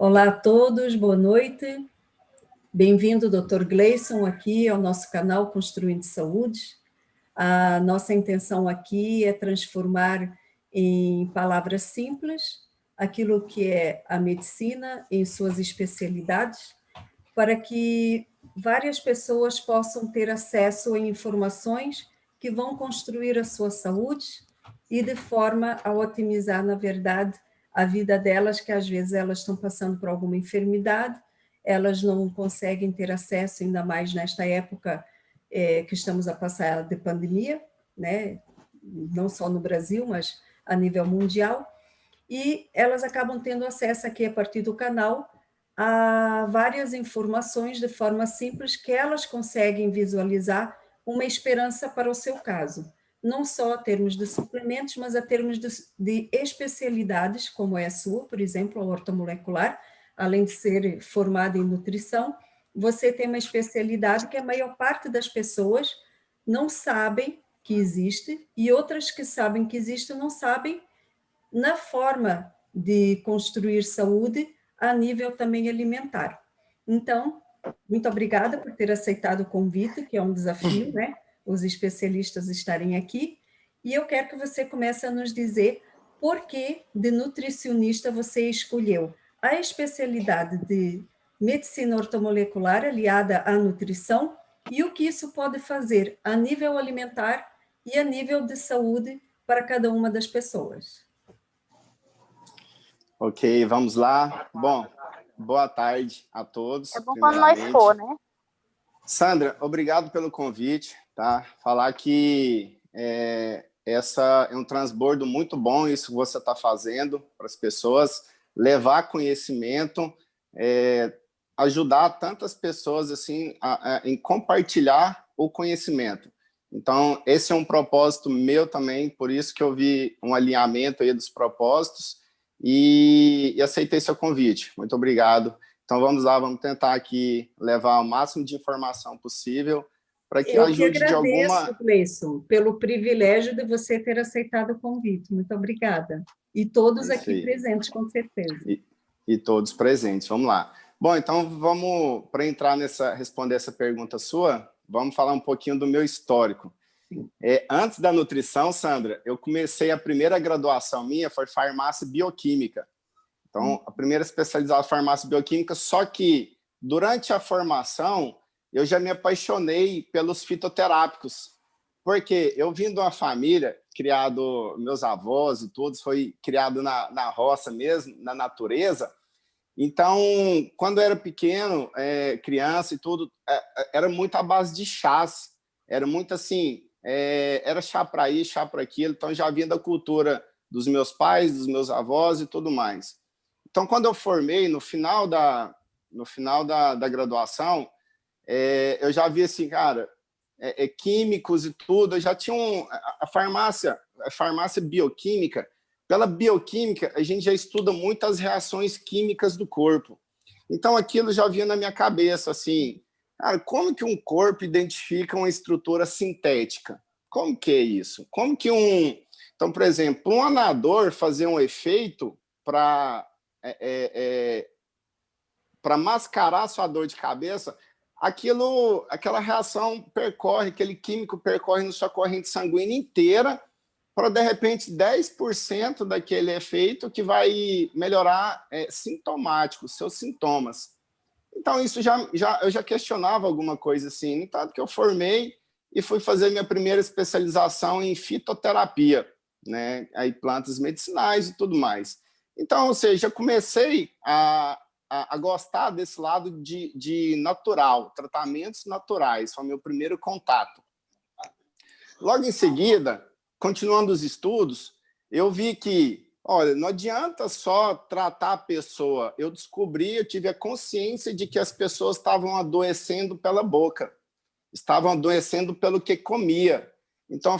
Olá a todos, boa noite. Bem-vindo, Dr. Gleison, aqui ao nosso canal Construindo Saúde. A nossa intenção aqui é transformar em palavras simples aquilo que é a medicina em suas especialidades, para que várias pessoas possam ter acesso a informações que vão construir a sua saúde e de forma a otimizar, na verdade, a vida delas, que às vezes elas estão passando por alguma enfermidade, elas não conseguem ter acesso, ainda mais nesta época que estamos a passar de pandemia, né? Não só no Brasil, mas a nível mundial, e elas acabam tendo acesso aqui a partir do canal a várias informações de forma simples que elas conseguem visualizar uma esperança para o seu caso, não só a termos de suplementos, mas a termos de especialidades, como é a sua, por exemplo, a ortomolecular, além de ser formada em nutrição, você tem uma especialidade que a maior parte das pessoas não sabem que existe, e outras que sabem que existe não sabem na forma de construir saúde a nível também alimentar. Então, muito obrigada por ter aceitado o convite, que é um desafio, né? Os especialistas estarem aqui. E eu quero que você comece a nos dizer por que de nutricionista você escolheu a especialidade de medicina ortomolecular aliada à nutrição e o que isso pode fazer a nível alimentar e a nível de saúde para cada uma das pessoas. Ok, vamos lá. Bom, boa tarde a todos. É bom quando nós for, né? Sandra, obrigado pelo convite, tá? Falar que essa é um transbordo muito bom, isso que você está fazendo para as pessoas, levar conhecimento, ajudar tantas pessoas assim em compartilhar o conhecimento. Então, esse é um propósito meu também, por isso que eu vi um alinhamento aí dos propósitos, e aceitei seu convite. Muito obrigado. Então, vamos lá, vamos tentar aqui levar o máximo de informação possível para que ajude de alguma... Eu que agradeço, Gleison, pelo privilégio de você ter aceitado o convite. Muito obrigada. E todos aqui presentes, com certeza. E todos presentes, vamos lá. Bom, então, vamos, para entrar responder essa pergunta sua, vamos falar um pouquinho do meu histórico. Antes da nutrição, Sandra, eu comecei a primeira graduação minha foi farmácia bioquímica. Então, a primeira especializada em farmácia bioquímica, só que durante a formação eu já me apaixonei pelos fitoterápicos, porque eu vim de uma família, meus avós e todos, foi criado na roça mesmo, na natureza. Então, quando eu era pequeno, criança e tudo, era muito à base de chás, era muito assim, era chá para isso, chá para aquilo, então já vinha da cultura dos meus pais, dos meus avós e tudo mais. Então, quando eu formei, no final da graduação, eu já vi assim, cara, químicos e tudo, eu já tinha a farmácia bioquímica. Pela bioquímica, a gente já estuda muitas reações químicas do corpo. Então, aquilo já vinha na minha cabeça, assim, cara, como que um corpo identifica uma estrutura sintética? Como que é isso? Como que Então, por exemplo, um anador fazer um efeito para mascarar a sua dor de cabeça, aquela reação aquele químico percorre na sua corrente sanguínea inteira para, de repente, 10% daquele efeito que vai melhorar sintomático, seus sintomas. Então, isso eu já questionava alguma coisa assim, no tanto que eu formei e fui fazer minha primeira especialização em fitoterapia, né? Aí plantas medicinais e tudo mais. Então, ou seja, comecei a gostar desse lado de natural, tratamentos naturais, foi o meu primeiro contato. Logo em seguida, continuando os estudos, eu vi que, olha, não adianta só tratar a pessoa. Eu tive a consciência de que as pessoas estavam adoecendo pela boca, estavam adoecendo pelo que comia. Então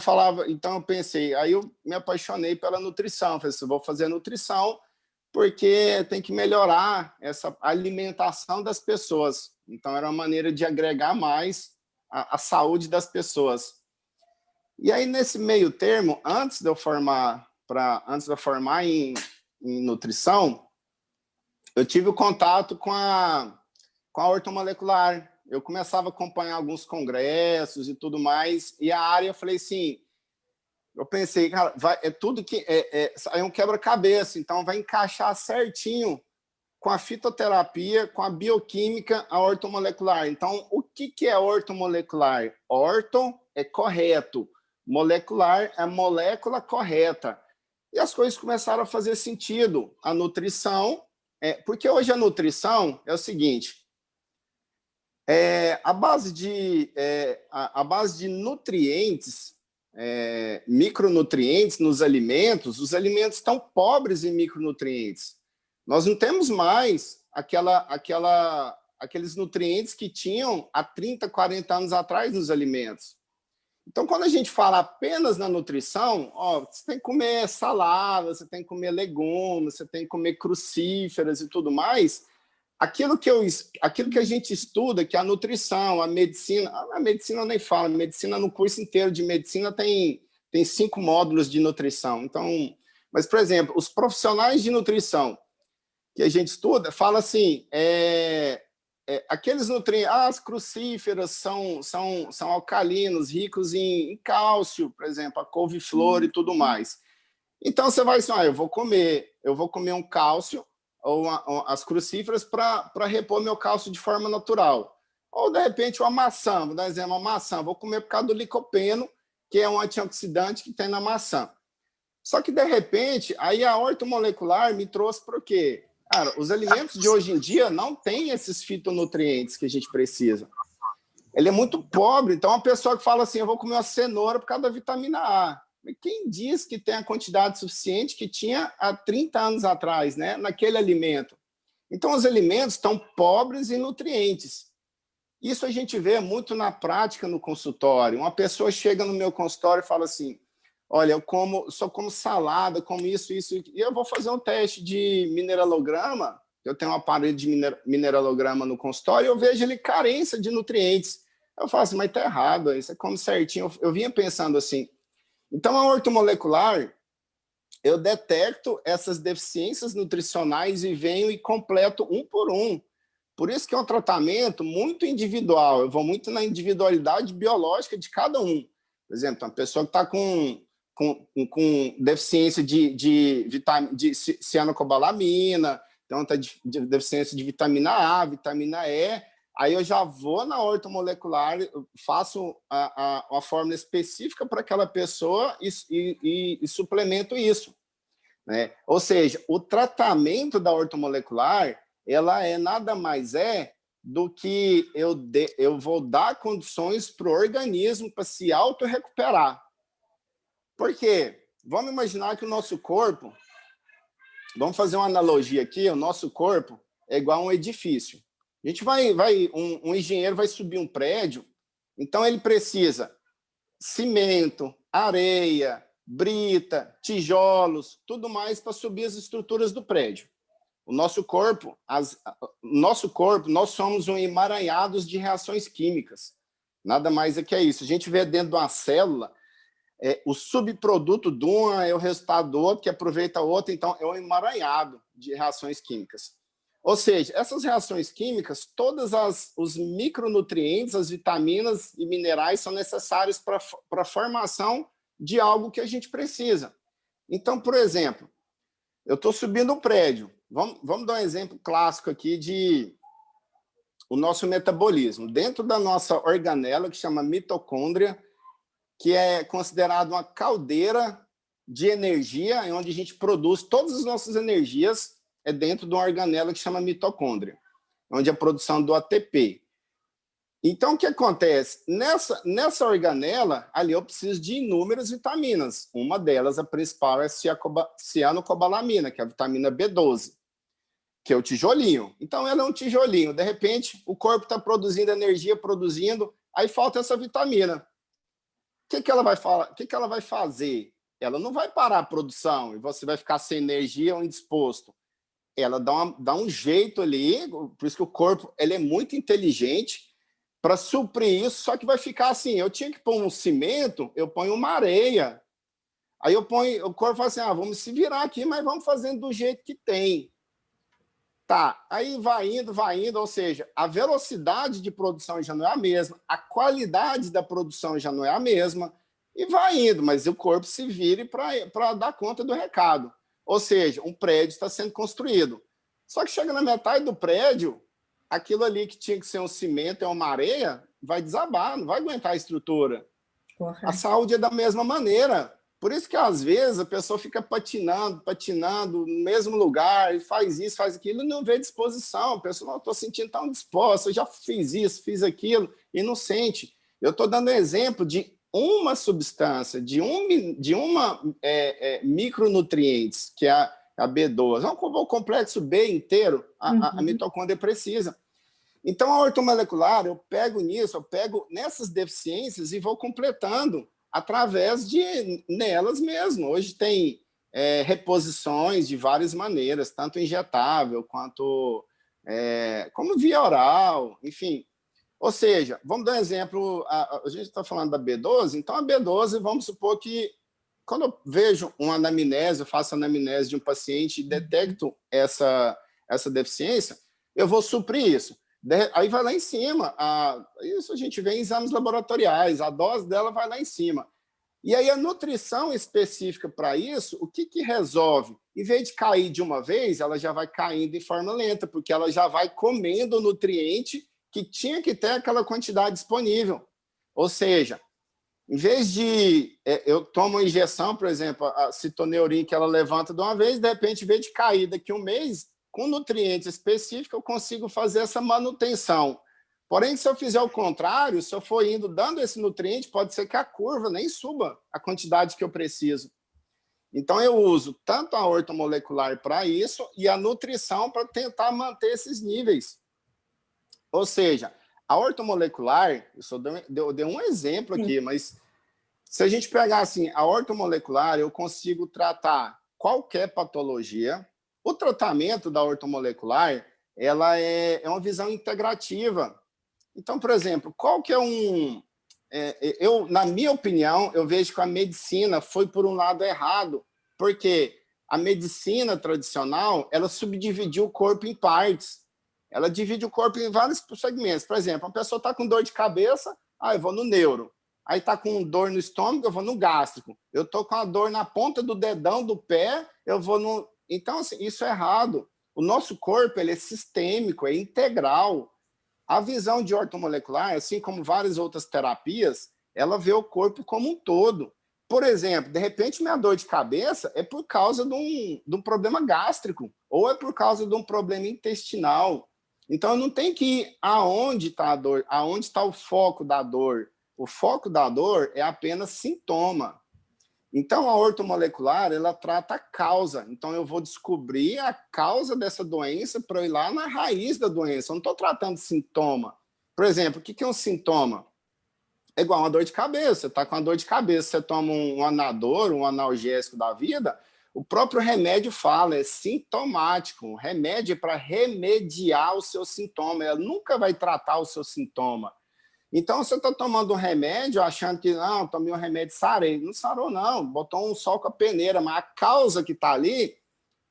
eu pensei, aí eu me apaixonei pela nutrição. Falei assim, vou fazer nutrição porque tem que melhorar essa alimentação das pessoas. Então era uma maneira de agregar mais a saúde das pessoas. E aí, nesse meio termo, antes de eu formar em nutrição, eu tive o contato com a ortomolecular. Eu começava a acompanhar alguns congressos e tudo mais, e a área, eu falei assim, eu pensei, cara, é tudo que é um quebra-cabeça, então vai encaixar certinho com a fitoterapia, com a bioquímica, a ortomolecular. Então, o que é ortomolecular? Orto é correto, molecular é a molécula correta. E as coisas começaram a fazer sentido. A nutrição, porque hoje a nutrição é o seguinte, a base de nutrientes, micronutrientes nos alimentos, os alimentos estão pobres em micronutrientes. Nós não temos mais aqueles nutrientes que tinham há 30, 40 anos atrás nos alimentos. Então, quando a gente fala apenas na nutrição, você tem que comer salada, você tem que comer legumes, você tem que comer crucíferas e tudo mais. Aquilo que a gente estuda, que é a nutrição, a medicina eu nem falo, a medicina no curso inteiro de medicina tem 5 módulos de nutrição. Então, mas, por exemplo, os profissionais de nutrição que a gente estuda, fala assim, aqueles nutrientes, as crucíferas são alcalinos, ricos em cálcio, por exemplo, a couve-flor e tudo mais. Então, você vai assim, eu vou comer um cálcio, ou as crucíferas, para repor meu cálcio de forma natural. Ou, de repente, uma maçã, vou dar exemplo, uma maçã, vou comer por causa do licopeno, que é um antioxidante que tem na maçã. Só que, de repente, aí a ortomolecular me trouxe para o quê? Cara, os alimentos de hoje em dia não têm esses fitonutrientes que a gente precisa. Ele é muito pobre, então a pessoa que fala assim, eu vou comer uma cenoura por causa da vitamina A. Quem diz que tem a quantidade suficiente que tinha há 30 anos atrás, né, naquele alimento? Então, os alimentos estão pobres em nutrientes. Isso a gente vê muito na prática no consultório. Uma pessoa chega no meu consultório e fala assim, olha, só como salada, como isso, e eu vou fazer um teste de mineralograma, eu tenho um aparelho de mineralograma no consultório, e eu vejo ele carência de nutrientes. Eu falo assim, mas está errado, isso é como certinho. Eu vinha pensando assim. Então, a ortomolecular, eu detecto essas deficiências nutricionais e venho e completo um por um. Por isso que é um tratamento muito individual, eu vou muito na individualidade biológica de cada um. Por exemplo, uma pessoa que está com deficiência de cianocobalamina, então está de deficiência de vitamina A, vitamina E, aí eu já vou na ortomolecular, faço a fórmula específica para aquela pessoa e suplemento isso, né? Ou seja, o tratamento da ortomolecular, ela nada mais do que eu vou dar condições para o organismo para se autorrecuperar. Por quê? Vamos imaginar que o nosso corpo, vamos fazer uma analogia aqui, o nosso corpo é igual a um edifício. A gente um engenheiro vai subir um prédio, então ele precisa cimento, areia, brita, tijolos, tudo mais para subir as estruturas do prédio. O nosso corpo, nós somos um emaranhados de reações químicas. Nada mais é que isso. A gente vê dentro de uma célula, o subproduto de uma é o resultado do outro, que aproveita o outro, então é um emaranhado de reações químicas. Ou seja, essas reações químicas, todos os micronutrientes, as vitaminas e minerais são necessários para a formação de algo que a gente precisa. Então, por exemplo, eu estou subindo um prédio. Vamos dar um exemplo clássico aqui de o nosso metabolismo. Dentro da nossa organela, que chama mitocôndria, que é considerado uma caldeira de energia, onde a gente produz todas as nossas energias, dentro de uma organela que chama mitocôndria, onde é a produção do ATP. Então, o que acontece? Nessa organela, ali eu preciso de inúmeras vitaminas. Uma delas, a principal, é a cianocobalamina, que é a vitamina B12, que é o tijolinho. Então, ela é um tijolinho. De repente, o corpo está produzindo energia, aí falta essa vitamina. O que ela vai fazer? Ela não vai parar a produção e você vai ficar sem energia ou indisposto. Ela dá um jeito ali, por isso que o corpo ele é muito inteligente para suprir isso, só que vai ficar assim, eu tinha que pôr um cimento, eu ponho uma areia, aí o corpo fala assim, vamos se virar aqui, mas vamos fazendo do jeito que tem. Tá, aí vai indo, ou seja, a velocidade de produção já não é a mesma, a qualidade da produção já não é a mesma, e vai indo, mas o corpo se vire para dar conta do recado. Ou seja, um prédio está sendo construído. Só que chega na metade do prédio, aquilo ali que tinha que ser um cimento, é uma areia, vai desabar, não vai aguentar a estrutura. Correto. A saúde é da mesma maneira. Por isso que, às vezes, a pessoa fica patinando no mesmo lugar, e faz isso, faz aquilo, e não vê disposição. A pessoa, não, estou sentindo tão disposta, eu já fiz isso, fiz aquilo, e não sente. Eu estou dando exemplo de uma substância, de uma micronutrientes, que é a B12. O complexo B inteiro, a mitocôndria precisa. Então, a ortomolecular, eu pego nessas deficiências e vou completando através de nelas mesmo. Hoje tem reposições de várias maneiras, tanto injetável quanto como via oral, enfim. Ou seja, vamos dar um exemplo, a gente está falando da B12, então a B12, vamos supor que quando eu vejo uma anamnese, eu faço a anamnese de um paciente e detecto essa deficiência, eu vou suprir isso. Aí vai lá em cima, isso a gente vê em exames laboratoriais, a dose dela vai lá em cima. E aí a nutrição específica para isso, o que resolve? Em vez de cair de uma vez, ela já vai caindo em forma lenta, porque ela já vai comendo o nutriente que tinha que ter aquela quantidade disponível. Ou seja, em vez de eu tomo uma injeção, por exemplo, a citoneurin que ela levanta de uma vez, de repente, em vez de cair daqui a um mês, com nutrientes específicos, eu consigo fazer essa manutenção. Porém, se eu fizer o contrário, se eu for indo dando esse nutriente, pode ser que a curva nem suba a quantidade que eu preciso. Então, eu uso tanto a ortomolecular para isso e a nutrição para tentar manter esses níveis. Ou seja, a ortomolecular, eu dei um exemplo aqui, mas se a gente pegar assim, a ortomolecular, eu consigo tratar qualquer patologia. O tratamento da ortomolecular, ela é uma visão integrativa. Então, por exemplo, qual que é na minha opinião, eu vejo que a medicina foi por um lado errado, porque a medicina tradicional, ela subdividiu o corpo em partes. Ela divide o corpo em vários segmentos. Por exemplo, uma pessoa está com dor de cabeça, eu vou no neuro. Aí está com dor no estômago, eu vou no gástrico. Eu estou com a dor na ponta do dedão do pé, eu vou no... Então, assim, isso é errado. O nosso corpo ele é sistêmico, é integral. A visão de ortomolecular, assim como várias outras terapias, ela vê o corpo como um todo. Por exemplo, de repente, minha dor de cabeça é por causa de um problema gástrico, ou é por causa de um problema intestinal. Então, eu não tenho que ir aonde está a dor, aonde está o foco da dor. O foco da dor é apenas sintoma. Então, a ortomolecular, ela trata a causa. Então, eu vou descobrir a causa dessa doença para ir lá na raiz da doença. Eu não estou tratando sintoma. Por exemplo, o que é um sintoma? É igual uma dor de cabeça. Você está com uma dor de cabeça, você toma um anador, um analgésico da vida, o próprio remédio fala, é sintomático. O remédio é para remediar o seu sintoma. Ela nunca vai tratar o seu sintoma. Então, você está tomando um remédio achando que, não, tomei um remédio, sarei. Não sarou, não. Botou um sol com a peneira, mas a causa que está ali,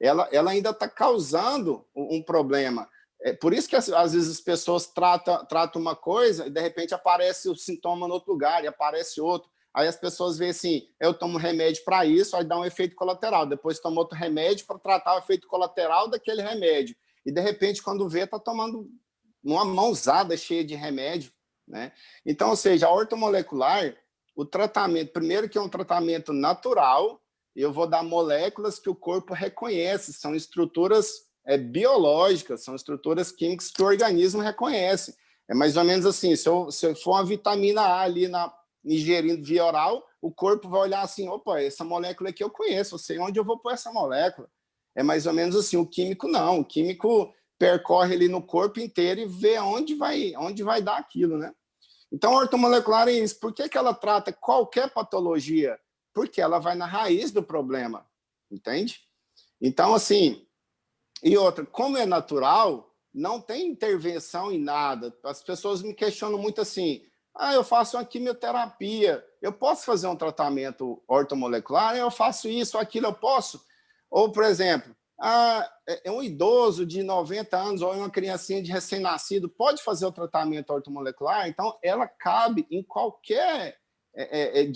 ela ainda está causando um problema. É por isso que, às vezes, as pessoas tratam uma coisa e, de repente, aparece o sintoma no outro lugar e aparece outro. Aí as pessoas veem assim, eu tomo remédio para isso, aí dá um efeito colateral. Depois toma outro remédio para tratar o efeito colateral daquele remédio. E, de repente, quando vê, está tomando uma mãozada cheia de remédio. Né? Então, ou seja, a ortomolecular, o tratamento, primeiro que é um tratamento natural, eu vou dar moléculas que o corpo reconhece, são estruturas biológicas, são estruturas químicas que o organismo reconhece. É mais ou menos assim, se eu for uma vitamina A ali ingerindo via oral, o corpo vai olhar assim, opa, essa molécula aqui eu conheço, eu sei onde eu vou pôr essa molécula. É mais ou menos assim, o químico não, o químico percorre ali no corpo inteiro e vê onde vai dar aquilo, né? Então, a ortomolecular é isso. Por que ela trata qualquer patologia? Porque ela vai na raiz do problema, entende? Então, assim, e outra, como é natural, não tem intervenção em nada. As pessoas me questionam muito assim, eu faço uma quimioterapia, eu posso fazer um tratamento ortomolecular? Eu faço isso, aquilo, eu posso? Ou, por exemplo, É um idoso de 90 anos ou uma criancinha de recém-nascido pode fazer o tratamento ortomolecular, então ela cabe em qualquer,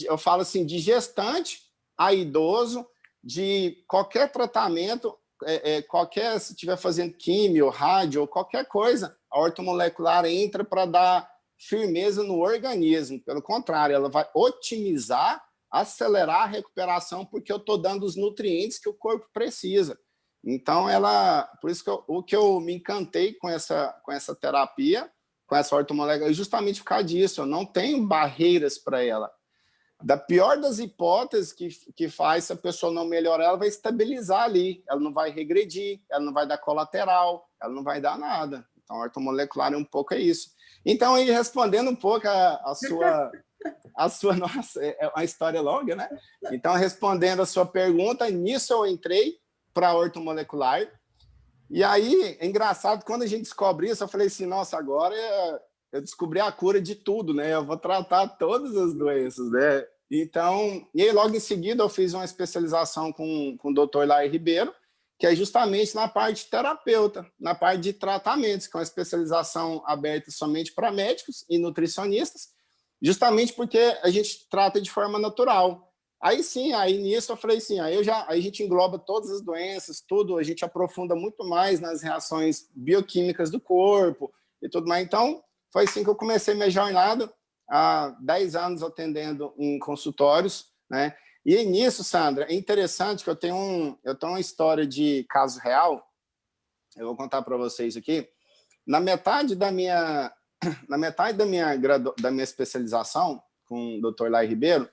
eu falo assim, de gestante a idoso, de qualquer tratamento, qualquer, se estiver fazendo químio, rádio ou qualquer coisa, a ortomolecular entra para dar firmeza no organismo. Pelo contrário, ela vai otimizar, acelerar a recuperação, porque eu estou dando os nutrientes que o corpo precisa. Então, por isso que eu me encantei com essa terapia, com essa ortomolecular, justamente por causa disso. Eu não tenho barreiras para ela. Da pior das hipóteses que faz, se a pessoa não melhorar, ela vai estabilizar ali, ela não vai regredir, ela não vai dar colateral, ela não vai dar nada. Então, a ortomolecular é isso. Então, aí, respondendo um pouco a sua nossa, é uma história longa, né? Então, respondendo a sua pergunta, nisso eu entrei para a ortomolecular. E aí, é engraçado, quando a gente descobre isso, eu falei assim, nossa, agora eu descobri a cura de tudo, né? Eu vou tratar todas as doenças, né? Então, e aí logo em seguida eu fiz uma especialização com o Dr. Lair Ribeiro, que é justamente na parte de terapeuta, na parte de tratamentos, que é uma especialização aberta somente para médicos e nutricionistas, justamente porque a gente trata de forma natural. Aí sim, aí nisso eu falei assim, aí a gente engloba todas as doenças, tudo, a gente aprofunda muito mais nas reações bioquímicas do corpo e tudo mais. Então, foi assim que eu comecei minha jornada, há 10 anos atendendo em consultórios, né? E nisso, Sandra, é interessante que eu tenho uma história de caso real, eu vou contar para vocês aqui. Na metade da minha especialização com o Dr. Lair Ribeiro,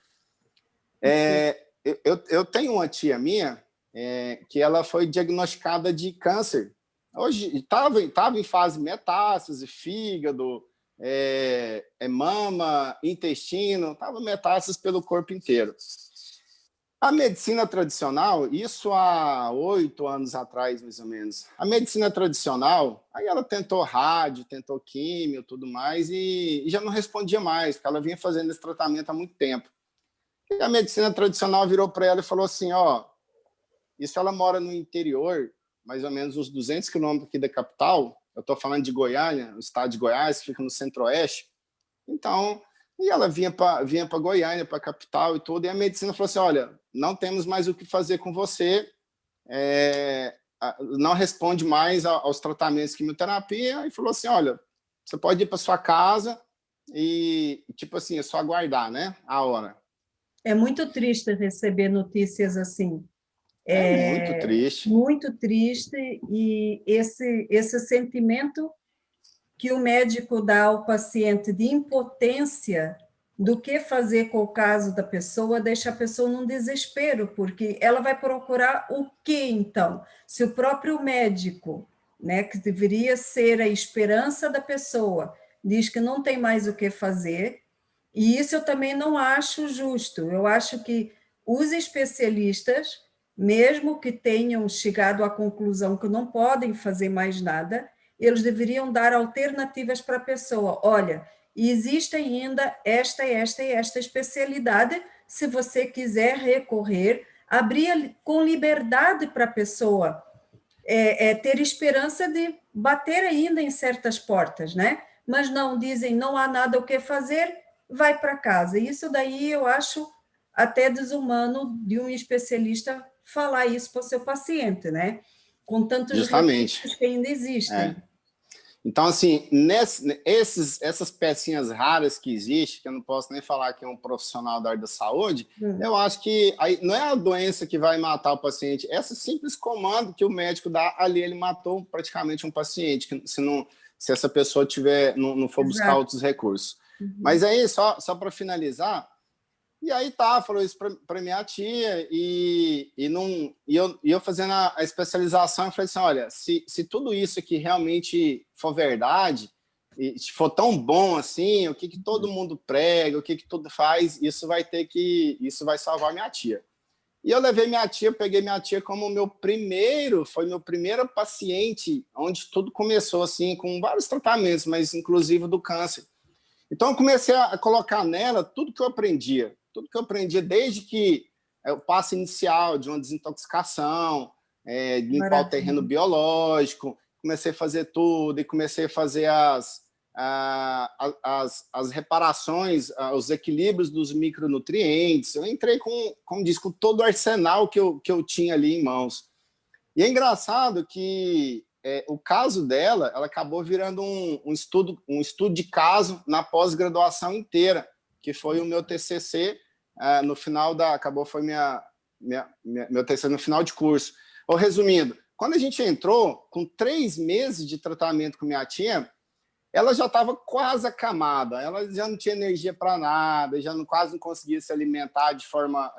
eu tenho uma tia minha que ela foi diagnosticada de câncer. Hoje estava em fase metástase, fígado, mama, intestino, estava metástase pelo corpo inteiro. A medicina tradicional, isso há 8 anos atrás, mais ou menos, a medicina tradicional, aí ela tentou rádio, tentou químio, tudo mais, e já não respondia mais, porque ela vinha fazendo esse tratamento há muito tempo. E a medicina tradicional virou para ela e falou assim, isso ela mora no interior, mais ou menos uns 200 quilômetros aqui da capital, eu estou falando de Goiânia, o estado de Goiás, que fica no centro-oeste. Então, e ela vinha para Goiânia, para a capital e tudo, e a medicina falou assim, olha, não temos mais o que fazer com você, não responde mais aos tratamentos de quimioterapia, e falou assim, olha, você pode ir para sua casa e, tipo assim, é só aguardar, né, a hora. É muito triste receber notícias assim. Muito triste. Muito triste, e esse sentimento que o médico dá ao paciente de impotência do que fazer com o caso da pessoa, deixa a pessoa num desespero, porque ela vai procurar o que, então? Se o próprio médico, né, que deveria ser a esperança da pessoa, diz que não tem mais o que fazer, e isso eu também não acho justo. Eu acho que os especialistas, mesmo que tenham chegado à conclusão que não podem fazer mais nada, eles deveriam dar alternativas para a pessoa. Olha, existe ainda esta especialidade, se você quiser recorrer, abrir com liberdade para a pessoa ter esperança de bater ainda em certas portas, né? Mas não, dizem, não há nada o que fazer, vai para casa. Isso daí eu acho até desumano de um especialista falar isso para o seu paciente, né? Com tantos recursos que ainda existem. Então, assim, essas pecinhas raras que existem, que eu não posso nem falar que é um profissional da área da saúde, eu acho que aí, não é a doença que vai matar o paciente, esse simples comando que o médico dá ali, ele matou praticamente um paciente, se essa pessoa não for buscar outros recursos. Mas aí, só para finalizar, e aí falou isso para minha tia, e eu fazendo a especialização, eu falei assim, olha, se tudo isso aqui realmente for verdade, e for tão bom assim, o que todo mundo prega, o que tudo faz, isso vai salvar minha tia. E eu levei minha tia, peguei minha tia como foi meu primeiro paciente, onde tudo começou assim, com vários tratamentos, mas inclusive do câncer. Então eu comecei a colocar nela tudo que eu aprendia desde que o passo inicial de uma desintoxicação, limpar o terreno biológico, comecei a fazer tudo e comecei a fazer as reparações, os equilíbrios dos micronutrientes. Eu entrei como diz, com todo o arsenal que eu tinha ali em mãos. E é engraçado que o caso dela, ela acabou virando um estudo de caso na pós-graduação inteira, que foi o meu TCC no final foi meu TCC no final de curso. Resumindo, quando a gente entrou, com 3 meses de tratamento com minha tia, ela já estava quase acamada, ela já não tinha energia para nada, quase não conseguia se alimentar de forma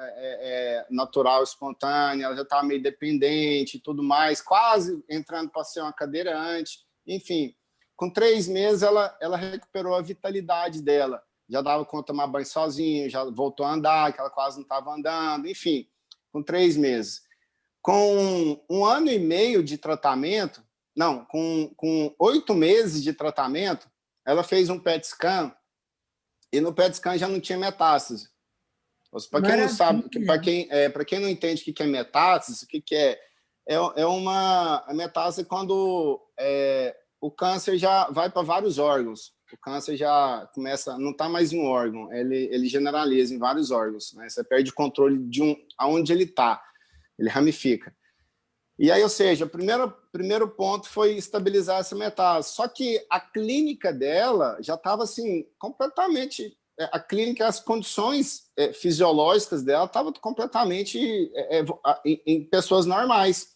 natural, espontânea, ela já estava meio dependente e tudo mais, quase entrando para ser uma cadeirante. Enfim, com 3 meses ela recuperou a vitalidade dela, já dava conta de tomar banho sozinha, já voltou a andar, que ela quase não estava andando, enfim, com 3 meses. Com 1 ano e meio de tratamento, não, com 8 meses de tratamento, ela fez um PET scan e no PET scan já não tinha metástase. Para quem não sabe, para quem não entende o que é metástase, o que é? A metástase quando o câncer já vai para vários órgãos. O câncer já começa, não está mais em um órgão, ele generaliza em vários órgãos, né? Você perde o controle de aonde ele está, ele ramifica. E aí, ou seja, o primeiro ponto foi estabilizar essa metástase. Só que a clínica dela já estava assim, completamente... A clínica, as condições fisiológicas dela estavam completamente em pessoas normais.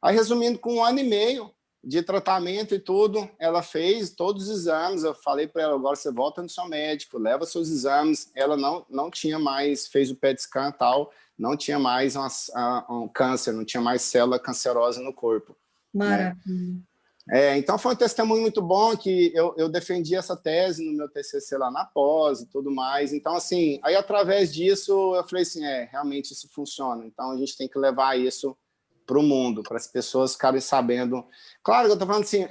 Aí, resumindo, com 1 ano e meio de tratamento e tudo, ela fez todos os exames. Eu falei para ela, agora você volta no seu médico, leva seus exames. Ela não tinha mais, fez o PET scan e tal, não tinha mais um câncer, não tinha mais célula cancerosa no corpo. Maravilha. Né? Então, foi um testemunho muito bom que eu defendi essa tese no meu TCC lá na pós e tudo mais. Então, assim, aí através disso, eu falei assim, realmente isso funciona. Então, a gente tem que levar isso para o mundo, para as pessoas ficarem sabendo. Claro que eu estou falando assim,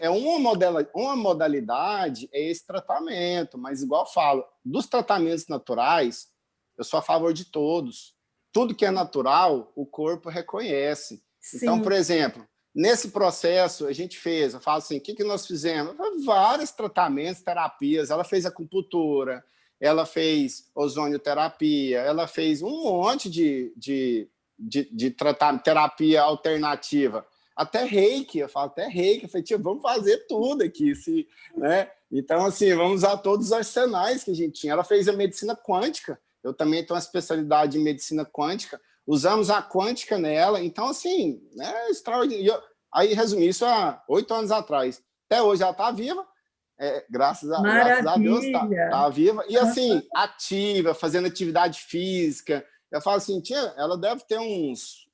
uma modalidade é esse tratamento, mas igual eu falo, dos tratamentos naturais, eu sou a favor de todos. Tudo que é natural, o corpo reconhece. Sim. Então, por exemplo, nesse processo, a gente fez, eu falo assim, o que nós fizemos? Vários tratamentos, terapias. Ela fez acupuntura, ela fez ozonioterapia, ela fez um monte de tratamento, terapia alternativa. Até reiki, eu falo, até reiki. Eu falei, tia, vamos fazer tudo aqui. Né? Então, assim, vamos usar todos os arsenais que a gente tinha. Ela fez a medicina quântica. Eu também tenho uma especialidade em medicina quântica. Usamos a quântica nela. Então, assim, é extraordinário. Aí, resumi isso há 8 anos atrás. Até hoje ela está viva. Graças a Deus, está viva. E, assim, ativa, fazendo atividade física. Eu falo assim, tia, ela deve ter uns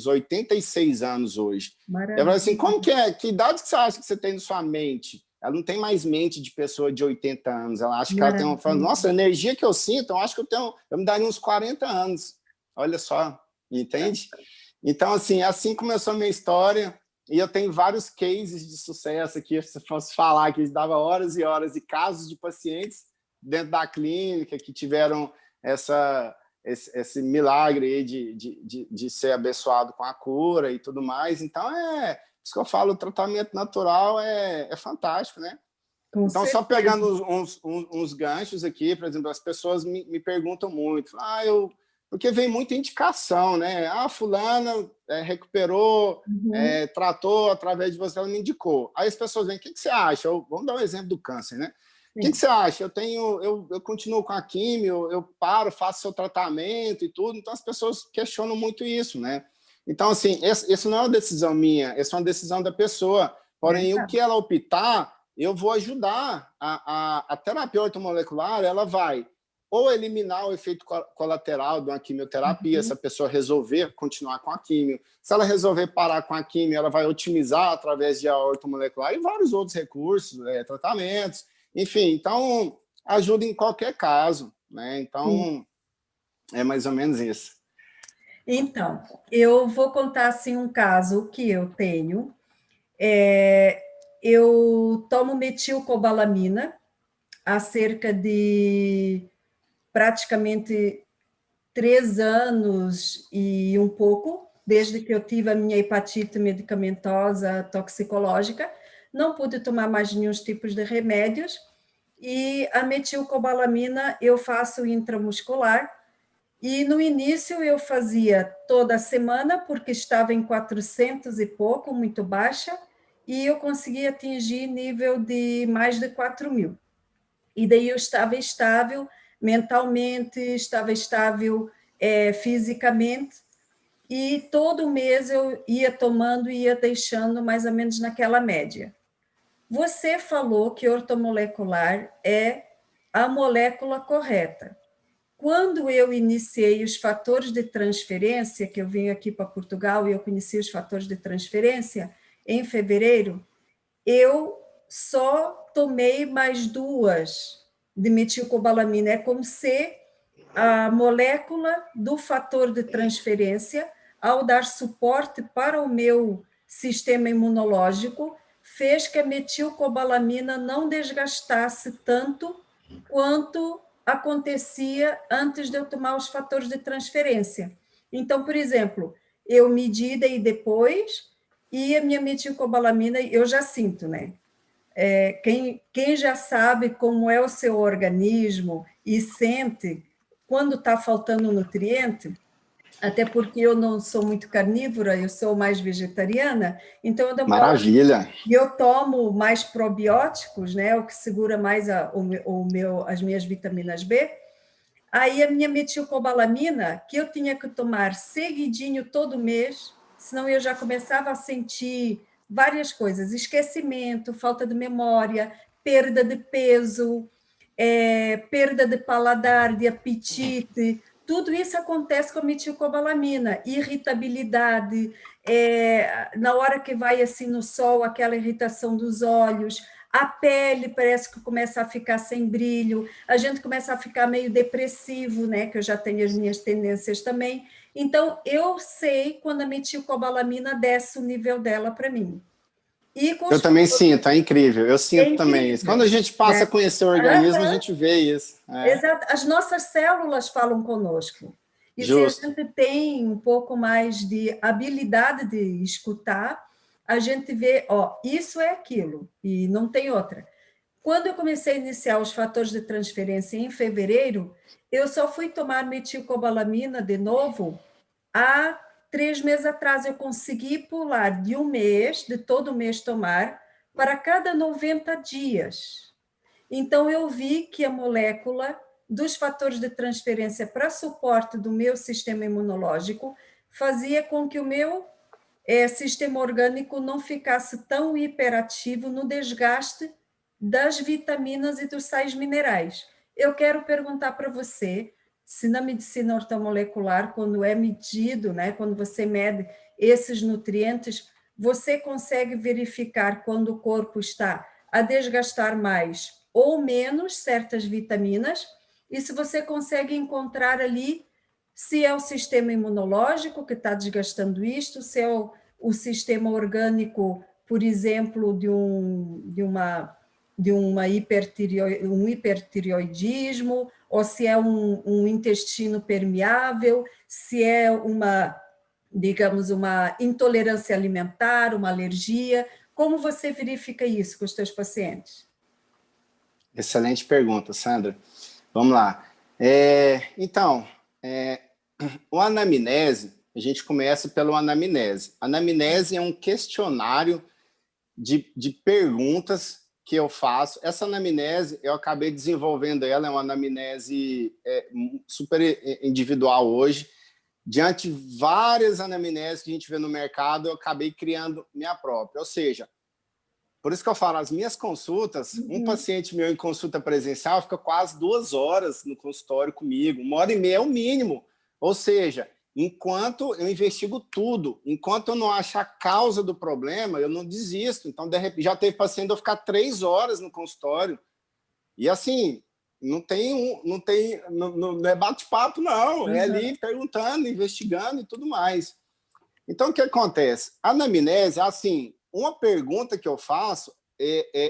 86 anos hoje. Maravilha. Eu falo assim, como que é? Que idade que você acha que você tem na sua mente? Ela não tem mais mente de pessoa de 80 anos. Ela acha que ela tem fala, nossa, a energia que eu sinto, eu acho que eu me daria uns 40 anos. Olha só, entende? Então, assim começou a minha história. E eu tenho vários cases de sucesso aqui. Se fosse falar que dava horas e horas de casos de pacientes dentro da clínica que tiveram esse milagre aí de ser abençoado com a cura e tudo mais. Então, isso que eu falo, o tratamento natural é fantástico, né? Com então, certeza. Só pegando uns ganchos aqui, por exemplo, as pessoas me perguntam muito, porque vem muita indicação, né? Fulana recuperou, tratou através de você, ela me indicou. Aí as pessoas vêm, o que você acha? Vamos dar um exemplo do câncer, né? O que você acha? Eu continuo com a químio, eu paro, faço seu tratamento e tudo. Então, as pessoas questionam muito isso, né? Então, assim, essa não é uma decisão minha, essa é uma decisão da pessoa. Porém, o que ela optar, eu vou ajudar. A terapia ortomolecular, ela vai ou eliminar o efeito colateral de uma quimioterapia, se a pessoa resolver continuar com a químio. Se ela resolver parar com a químio, ela vai otimizar através de ortomolecular e vários outros recursos, tratamentos. Enfim, então, ajuda em qualquer caso, né? Então, é mais ou menos isso. Então, eu vou contar, assim, um caso que eu tenho. Eu tomo metilcobalamina há cerca de praticamente 3 anos e um pouco, desde que eu tive a minha hepatite medicamentosa toxicológica, não pude tomar mais nenhum tipos de remédios, e a metilcobalamina eu faço intramuscular, e no início eu fazia toda semana, porque estava em 400 e pouco, muito baixa, e eu consegui atingir nível de mais de 4.000. E daí eu estava estável mentalmente, estava estável fisicamente, e todo mês eu ia tomando e ia deixando mais ou menos naquela média. Você falou que ortomolecular é a molécula correta. Quando eu iniciei os fatores de transferência, que eu vim aqui para Portugal e eu conheci os fatores de transferência em fevereiro, eu só tomei mais 2 de metilcobalamina. É como se a molécula do fator de transferência, ao dar suporte para o meu sistema imunológico, fez que a metilcobalamina não desgastasse tanto quanto acontecia antes de eu tomar os fatores de transferência. Então, por exemplo, eu medi daí depois, e a minha metilcobalamina eu já sinto, né? Quem já sabe como é o seu organismo e sente quando está faltando nutriente, até porque eu não sou muito carnívora, eu sou mais vegetariana, então eu demoro. Maravilha! E eu tomo mais probióticos, né, o que segura mais as minhas vitaminas B. Aí a minha metilcobalamina, que eu tinha que tomar seguidinho todo mês, senão eu já começava a sentir várias coisas, esquecimento, falta de memória, perda de peso, perda de paladar, de apetite, tudo isso acontece com a metilcobalamina, irritabilidade, na hora que vai assim no sol, aquela irritação dos olhos, a pele parece que começa a ficar sem brilho, a gente começa a ficar meio depressivo, né? Que eu já tenho as minhas tendências também. Então, eu sei quando a metilcobalamina desce o nível dela para mim. E com Eu os também fatores, sinto, é incrível. Eu é sinto também isso. Quando incrível, a gente passa né? a conhecer o organismo, a gente vê isso. Exato. As nossas células falam conosco. E se a Justo. gente tem um pouco mais de habilidade de escutar, a gente vê, ó, isso é aquilo, e não tem outra. Quando eu comecei a iniciar os fatores de transferência em fevereiro, eu só fui tomar metilcobalamina de novo há 3 meses atrás. Eu consegui pular de um mês, de todo mês tomar, para cada 90 dias. Então, eu vi que a molécula dos fatores de transferência para suporte do meu sistema imunológico fazia com que o meu sistema orgânico não ficasse tão hiperativo no desgaste das vitaminas e dos sais minerais. Eu quero perguntar para você se na medicina ortomolecular, quando é medido, né, quando você mede esses nutrientes, você consegue verificar quando o corpo está a desgastar mais ou menos certas vitaminas, e se você consegue encontrar ali se é o sistema imunológico que está desgastando isto, se é o sistema orgânico, por exemplo, de um hipertireoidismo, ou se é um intestino permeável, se é digamos, uma intolerância alimentar, uma alergia. Como você verifica isso com os seus pacientes? Excelente pergunta, Sandra. Vamos lá. Então, o anamnese, a gente começa pelo anamnese. A anamnese é um questionário de perguntas que eu faço. Essa anamnese, eu acabei desenvolvendo ela, é uma anamnese super individual hoje. Diante de várias anamneses que a gente vê no mercado, eu acabei criando minha própria. Ou seja, por isso que eu falo, as minhas consultas, um paciente meu em consulta presencial fica quase 2 horas no consultório comigo, 1h30 é o mínimo. Ou seja, enquanto eu investigo tudo, enquanto eu não achar a causa do problema, eu não desisto. Então, de repente, já teve paciente eu ficar 3 horas no consultório. E assim, não é bate-papo, não. É ali perguntando, investigando e tudo mais. Então, o que acontece? A anamnese, assim, uma pergunta que eu faço,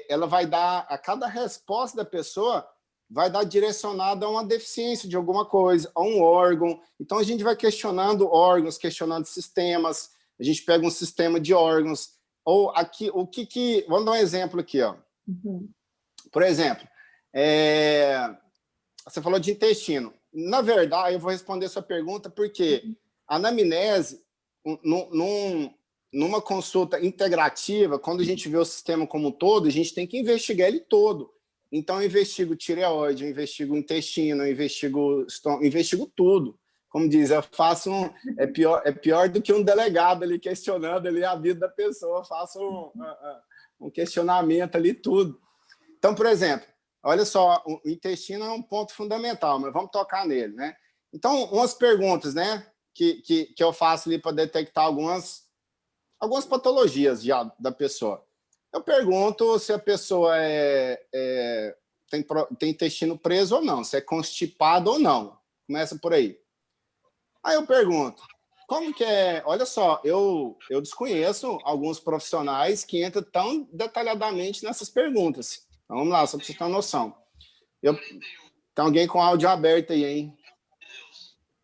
ela vai dar, a cada resposta da pessoa, vai dar direcionado a uma deficiência de alguma coisa, a um órgão. Então, a gente vai questionando órgãos, questionando sistemas. A gente pega um sistema de órgãos. Ou aqui, vamos dar um exemplo aqui, ó. Por exemplo, você falou de intestino. Na verdade, eu vou responder a sua pergunta porque a anamnese, numa consulta integrativa, quando a gente vê o sistema como um todo, a gente tem que investigar ele todo. Então, eu investigo tireoide, eu investigo intestino, eu investigo estômago, investigo tudo. Como diz, eu faço é pior do que um delegado ali questionando ali a vida da pessoa, eu faço um questionamento ali, tudo. Então, por exemplo, olha só, o intestino é um ponto fundamental, mas vamos tocar nele, né? Então, umas perguntas, né, que eu faço ali para detectar algumas patologias da pessoa. Eu pergunto se a pessoa tem intestino preso ou não, se é constipado ou não. Começa por aí. Aí eu pergunto, como que é? Olha só, eu desconheço alguns profissionais que entram tão detalhadamente nessas perguntas. Então, vamos lá, só para você ter uma noção. Tem alguém com áudio aberto aí, hein?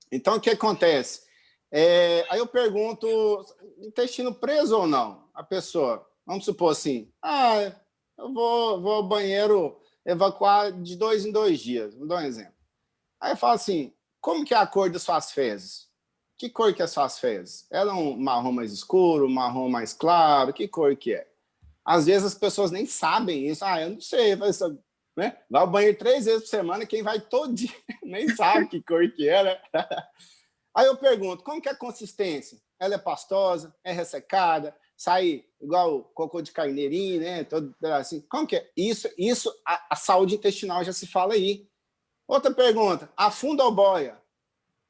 Então, o que acontece? Aí eu pergunto, intestino preso ou não? A pessoa, vamos supor assim, eu vou ao banheiro evacuar de 2 em 2 dias. Vou dar um exemplo. Aí eu falo assim, como que é a cor das suas fezes? Que cor que é as suas fezes? Ela é um marrom mais escuro, um marrom mais claro? Que cor que é? Às vezes as pessoas nem sabem isso. Eu não sei. Né? Vai ao banheiro 3 vezes por semana, quem vai todo dia nem sabe que cor que é, né? Aí eu pergunto, como que é a consistência? Ela é pastosa? É ressecada? Sai igual cocô de carneirinho, né? Todo assim. Como que é? Isso a saúde intestinal já se fala aí. Outra pergunta, afunda ou boia?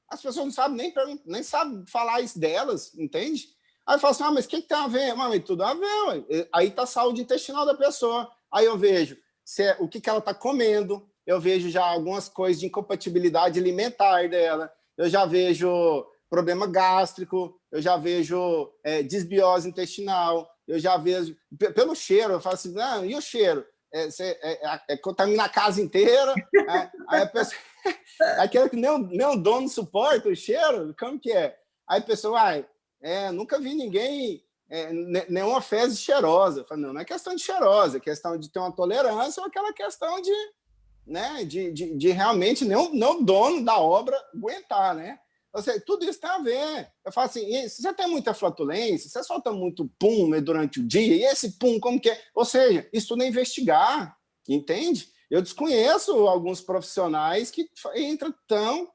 As pessoas não sabem nem sabem falar isso delas, entende? Aí eu falo assim, mas o que tem a ver? Mas tudo a ver, ué. Aí está a saúde intestinal da pessoa. Aí eu vejo o que ela está comendo, eu vejo já algumas coisas de incompatibilidade alimentar dela, eu já vejo problema gástrico, eu já vejo desbiose intestinal, eu já vejo... Pelo cheiro, eu falo assim, e o cheiro? Contamina a casa inteira, aí a pessoa... Aquela que nem o dono suporta o cheiro, como que é? Aí a pessoa, nunca vi ninguém, nenhuma fezes cheirosa. Eu falo, não é questão de cheirosa, é questão de ter uma tolerância ou aquela questão de, né, de realmente nem o dono da obra aguentar, né? Ou seja, tudo isso tem a ver. Eu falo assim, se você tem muita flatulência, você solta muito pum, né, durante o dia, e esse pum, como que é? Ou seja, isso tudo é investigar, entende? Eu desconheço alguns profissionais que entram tão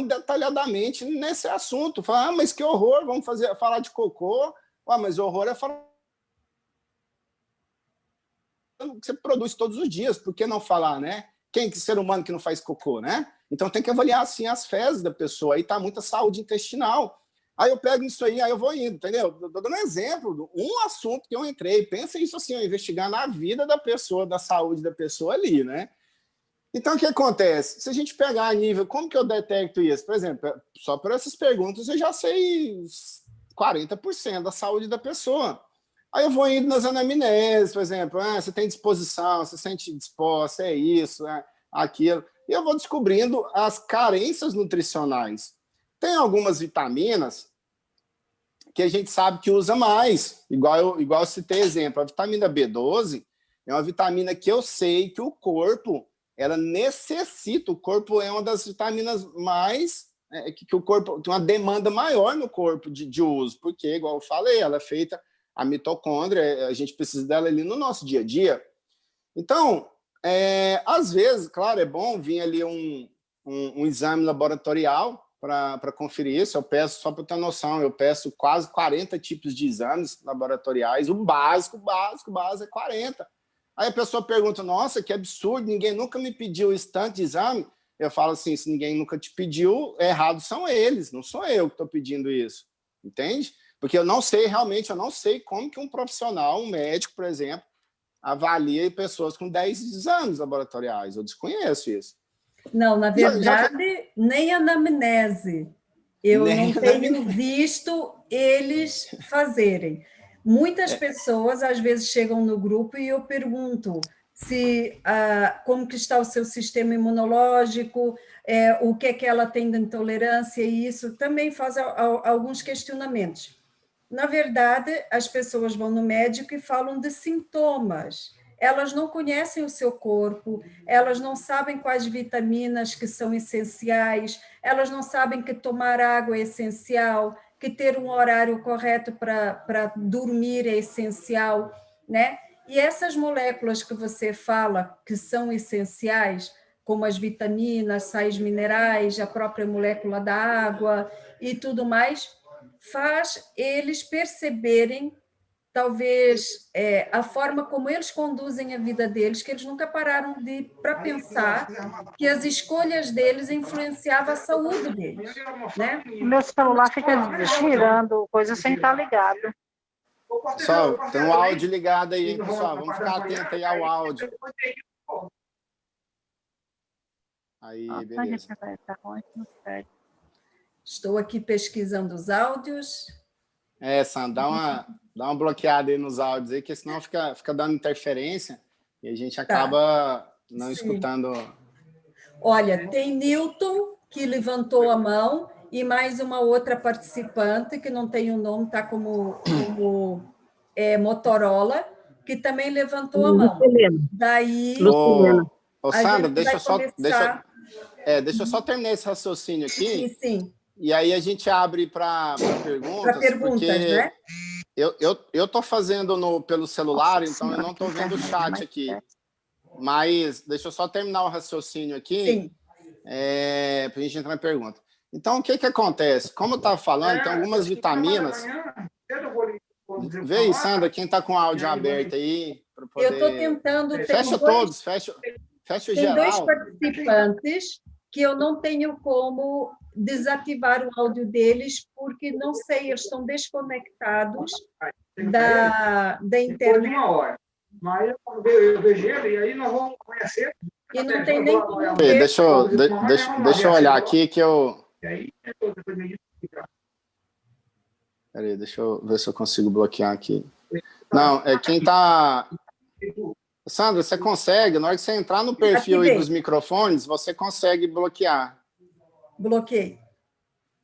detalhadamente nesse assunto. Falam, mas que horror, vamos falar de cocô. Mas o horror é falar que você produz todos os dias, por que não falar, né? Quem que ser humano que não faz cocô, né? Então tem que avaliar assim as fezes da pessoa, aí tá muita saúde intestinal. Aí eu pego isso aí eu vou indo, entendeu? Tô dando um exemplo, um assunto que eu entrei, pensa isso assim, investigar na vida da pessoa, da saúde da pessoa ali, né? Então, o que acontece? Se a gente pegar a nível, como que eu detecto isso? Por exemplo, só por essas perguntas eu já sei 40% da saúde da pessoa. Aí eu vou indo nas anamneses, por exemplo, você tem disposição, você se sente disposta, é isso, aquilo. E eu vou descobrindo as carências nutricionais. Tem algumas vitaminas que a gente sabe que usa mais, igual eu citei exemplo. A vitamina B12 é uma vitamina que eu sei que o corpo ela necessita, o corpo é uma das vitaminas mais, que o corpo tem uma demanda maior no corpo de uso, porque, igual eu falei, ela é feita, a mitocôndria, a gente precisa dela ali no nosso dia a dia. Então, às vezes, claro, é bom vir ali um exame laboratorial para conferir isso. Eu peço, só para ter noção, eu peço quase 40 tipos de exames laboratoriais, o básico é 40. Aí a pessoa pergunta, nossa, que absurdo, ninguém nunca me pediu esse tanto de exame. Eu falo assim, se ninguém nunca te pediu, errados são eles, não sou eu que estou pedindo isso, entende? Porque eu não sei como que um profissional, um médico, por exemplo, avalia pessoas com 10 exames laboratoriais, eu desconheço isso. Não, na verdade, nem anamnese. Eu não tenho visto eles fazerem. Muitas pessoas, às vezes, chegam no grupo e eu pergunto, como que está o seu sistema imunológico, o que é que ela tem de intolerância, e isso também faz alguns questionamentos. Na verdade, as pessoas vão no médico e falam de sintomas. Elas não conhecem o seu corpo, elas não sabem quais vitaminas que são essenciais, elas não sabem que tomar água é essencial, que ter um horário correto para dormir é essencial, né? E essas moléculas que você fala que são essenciais, como as vitaminas, sais minerais, a própria molécula da água e tudo mais, faz eles perceberem, talvez, a forma como eles conduzem a vida deles, que eles nunca pararam para pensar que as escolhas deles influenciavam a saúde deles, né? O meu celular fica girando, coisa sem estar ligado. Pessoal, tem um áudio ligado aí, hein, pessoal? Vamos ficar atento aí ao áudio. Aí, beleza. Estou aqui pesquisando os áudios. Sandra, dá uma bloqueada aí nos áudios aí, porque senão fica dando interferência e a gente acaba não escutando. Olha, tem Newton, que levantou a mão, e mais uma outra participante, que não tem o nome, está como Motorola, que também levantou a mão. Daí, Sandra, deixa eu só terminar esse raciocínio aqui. Sim. E aí a gente abre para perguntas. Para perguntas, porque né? Eu estou fazendo pelo celular, então eu não estou vendo o chat aqui. Mas deixa eu só terminar o raciocínio aqui, para a gente entrar na pergunta. Então, o que acontece? Como eu estava falando, tem algumas vitaminas. Vê aí, Sandra, quem está com o áudio aberto aí. Poder... Eu estou tentando... Fecha todos, fecha o geral. Tem 2 participantes que eu não tenho como desativar o áudio deles, porque não sei, eles estão desconectados da internet. Mas eu vejo ele e aí nós vamos conhecer. E não tem nem como ver. Deixa eu olhar aqui que eu... Peraí, deixa eu ver se eu consigo bloquear aqui. Não, quem está... Sandra, você consegue, na hora que você entrar no perfil aí dos microfones, você consegue bloquear. Bloqueei.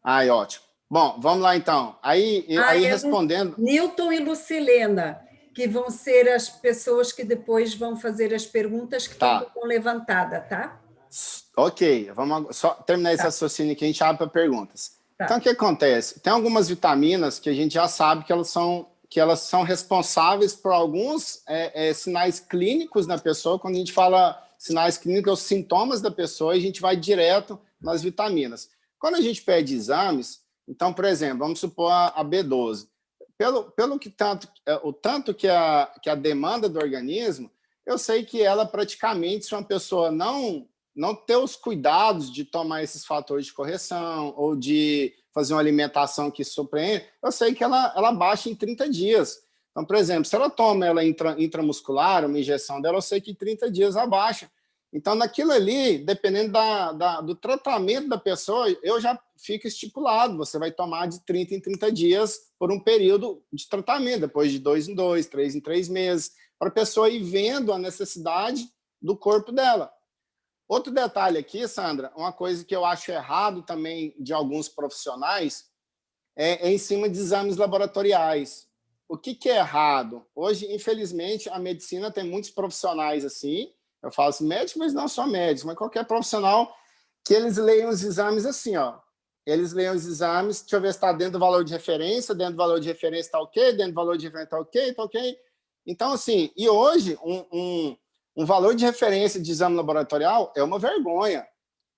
Ai, ótimo. Bom, vamos lá então. Aí respondendo... Newton e Lucilena, que vão ser as pessoas que depois vão fazer as perguntas que estão levantadas, tá? Ok, vamos só terminar esse raciocínio que a gente abre para perguntas. Então, o que acontece? Tem algumas vitaminas que a gente já sabe que elas são responsáveis por alguns sinais clínicos na pessoa. Quando a gente fala sinais clínicos, os sintomas da pessoa, a gente vai direto nas vitaminas. Quando a gente pede exames, então, por exemplo, vamos supor a B12. O tanto que a demanda do organismo, eu sei que ela praticamente, se uma pessoa não ter os cuidados de tomar esses fatores de correção ou de fazer uma alimentação que surpreende, eu sei que ela baixa em 30 dias. Então, por exemplo, se ela toma ela intramuscular, uma injeção dela, eu sei que em 30 dias ela baixa. Então, naquilo ali, dependendo do tratamento da pessoa, eu já fico estipulado, você vai tomar de 30 em 30 dias por um período de tratamento, depois de 2 em 2, 3 em 3 meses, para a pessoa ir vendo a necessidade do corpo dela. Outro detalhe aqui, Sandra, uma coisa que eu acho errado também de alguns profissionais é em cima de exames laboratoriais. O que é errado? Hoje, infelizmente, a medicina tem muitos profissionais assim, eu falo assim, médicos, mas não só médicos, mas qualquer profissional, que eles leiam os exames assim, ó. Eles leiam os exames, deixa eu ver se está dentro do valor de referência, dentro do valor de referência está ok, dentro do valor de referência está ok, está ok. Então, assim, e hoje, um valor de referência de exame laboratorial é uma vergonha.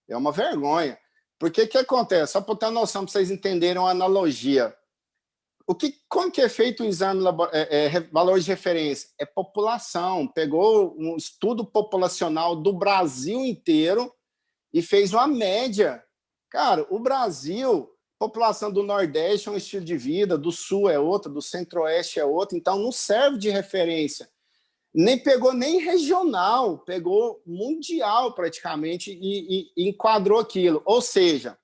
É uma vergonha. Porque o que acontece? Só para ter uma noção, para vocês entenderem uma analogia. Como que é feito o exame valor de referência? É população. Pegou um estudo populacional do Brasil inteiro e fez uma média. Cara, o Brasil, população do Nordeste é um estilo de vida, do Sul é outro, do Centro-Oeste é outro, então não serve de referência. Nem pegou nem regional, pegou mundial praticamente e enquadrou aquilo. Ou seja,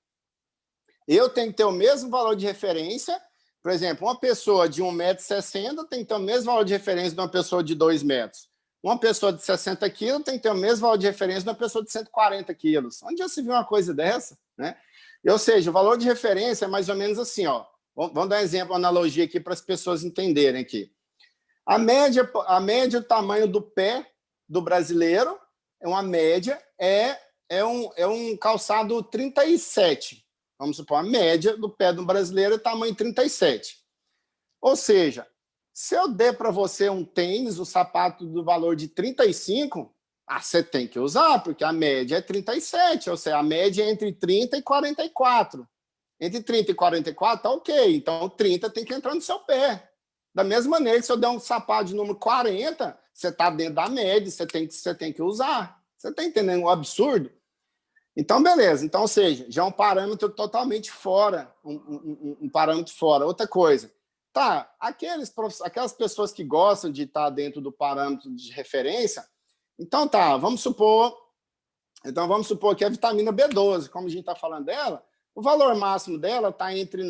eu tenho que ter o mesmo valor de referência. Por exemplo, uma pessoa de 1,60 m tem que ter o mesmo valor de referência de uma pessoa de 2 metros. uma pessoa de 60 quilos tem que ter o mesmo valor de referência de uma pessoa de 140 quilos. Onde já se viu uma coisa dessa? Né? Ou seja, o valor de referência é mais ou menos assim, ó. Vamos dar um exemplo, uma analogia aqui para as pessoas entenderem aqui. A média do tamanho do pé do brasileiro é uma média, é um calçado 37. Vamos supor, a média do pé do brasileiro é tamanho 37. Ou seja, se eu der para você um tênis, um sapato do valor de 35, você tem que usar, porque a média é 37, ou seja, a média é entre 30 e 44. Entre 30 e 44, tá ok. Então, 30 tem que entrar no seu pé. Da mesma maneira que se eu der um sapato de número 40, você está dentro da média, você tem que usar. Você está entendendo o absurdo? Então, beleza. Então, ou seja, já é um parâmetro totalmente fora, um parâmetro fora. Outra coisa, tá, aquelas pessoas que gostam de estar dentro do parâmetro de referência, então tá, vamos supor que a vitamina B12, como a gente está falando dela, o valor máximo dela está entre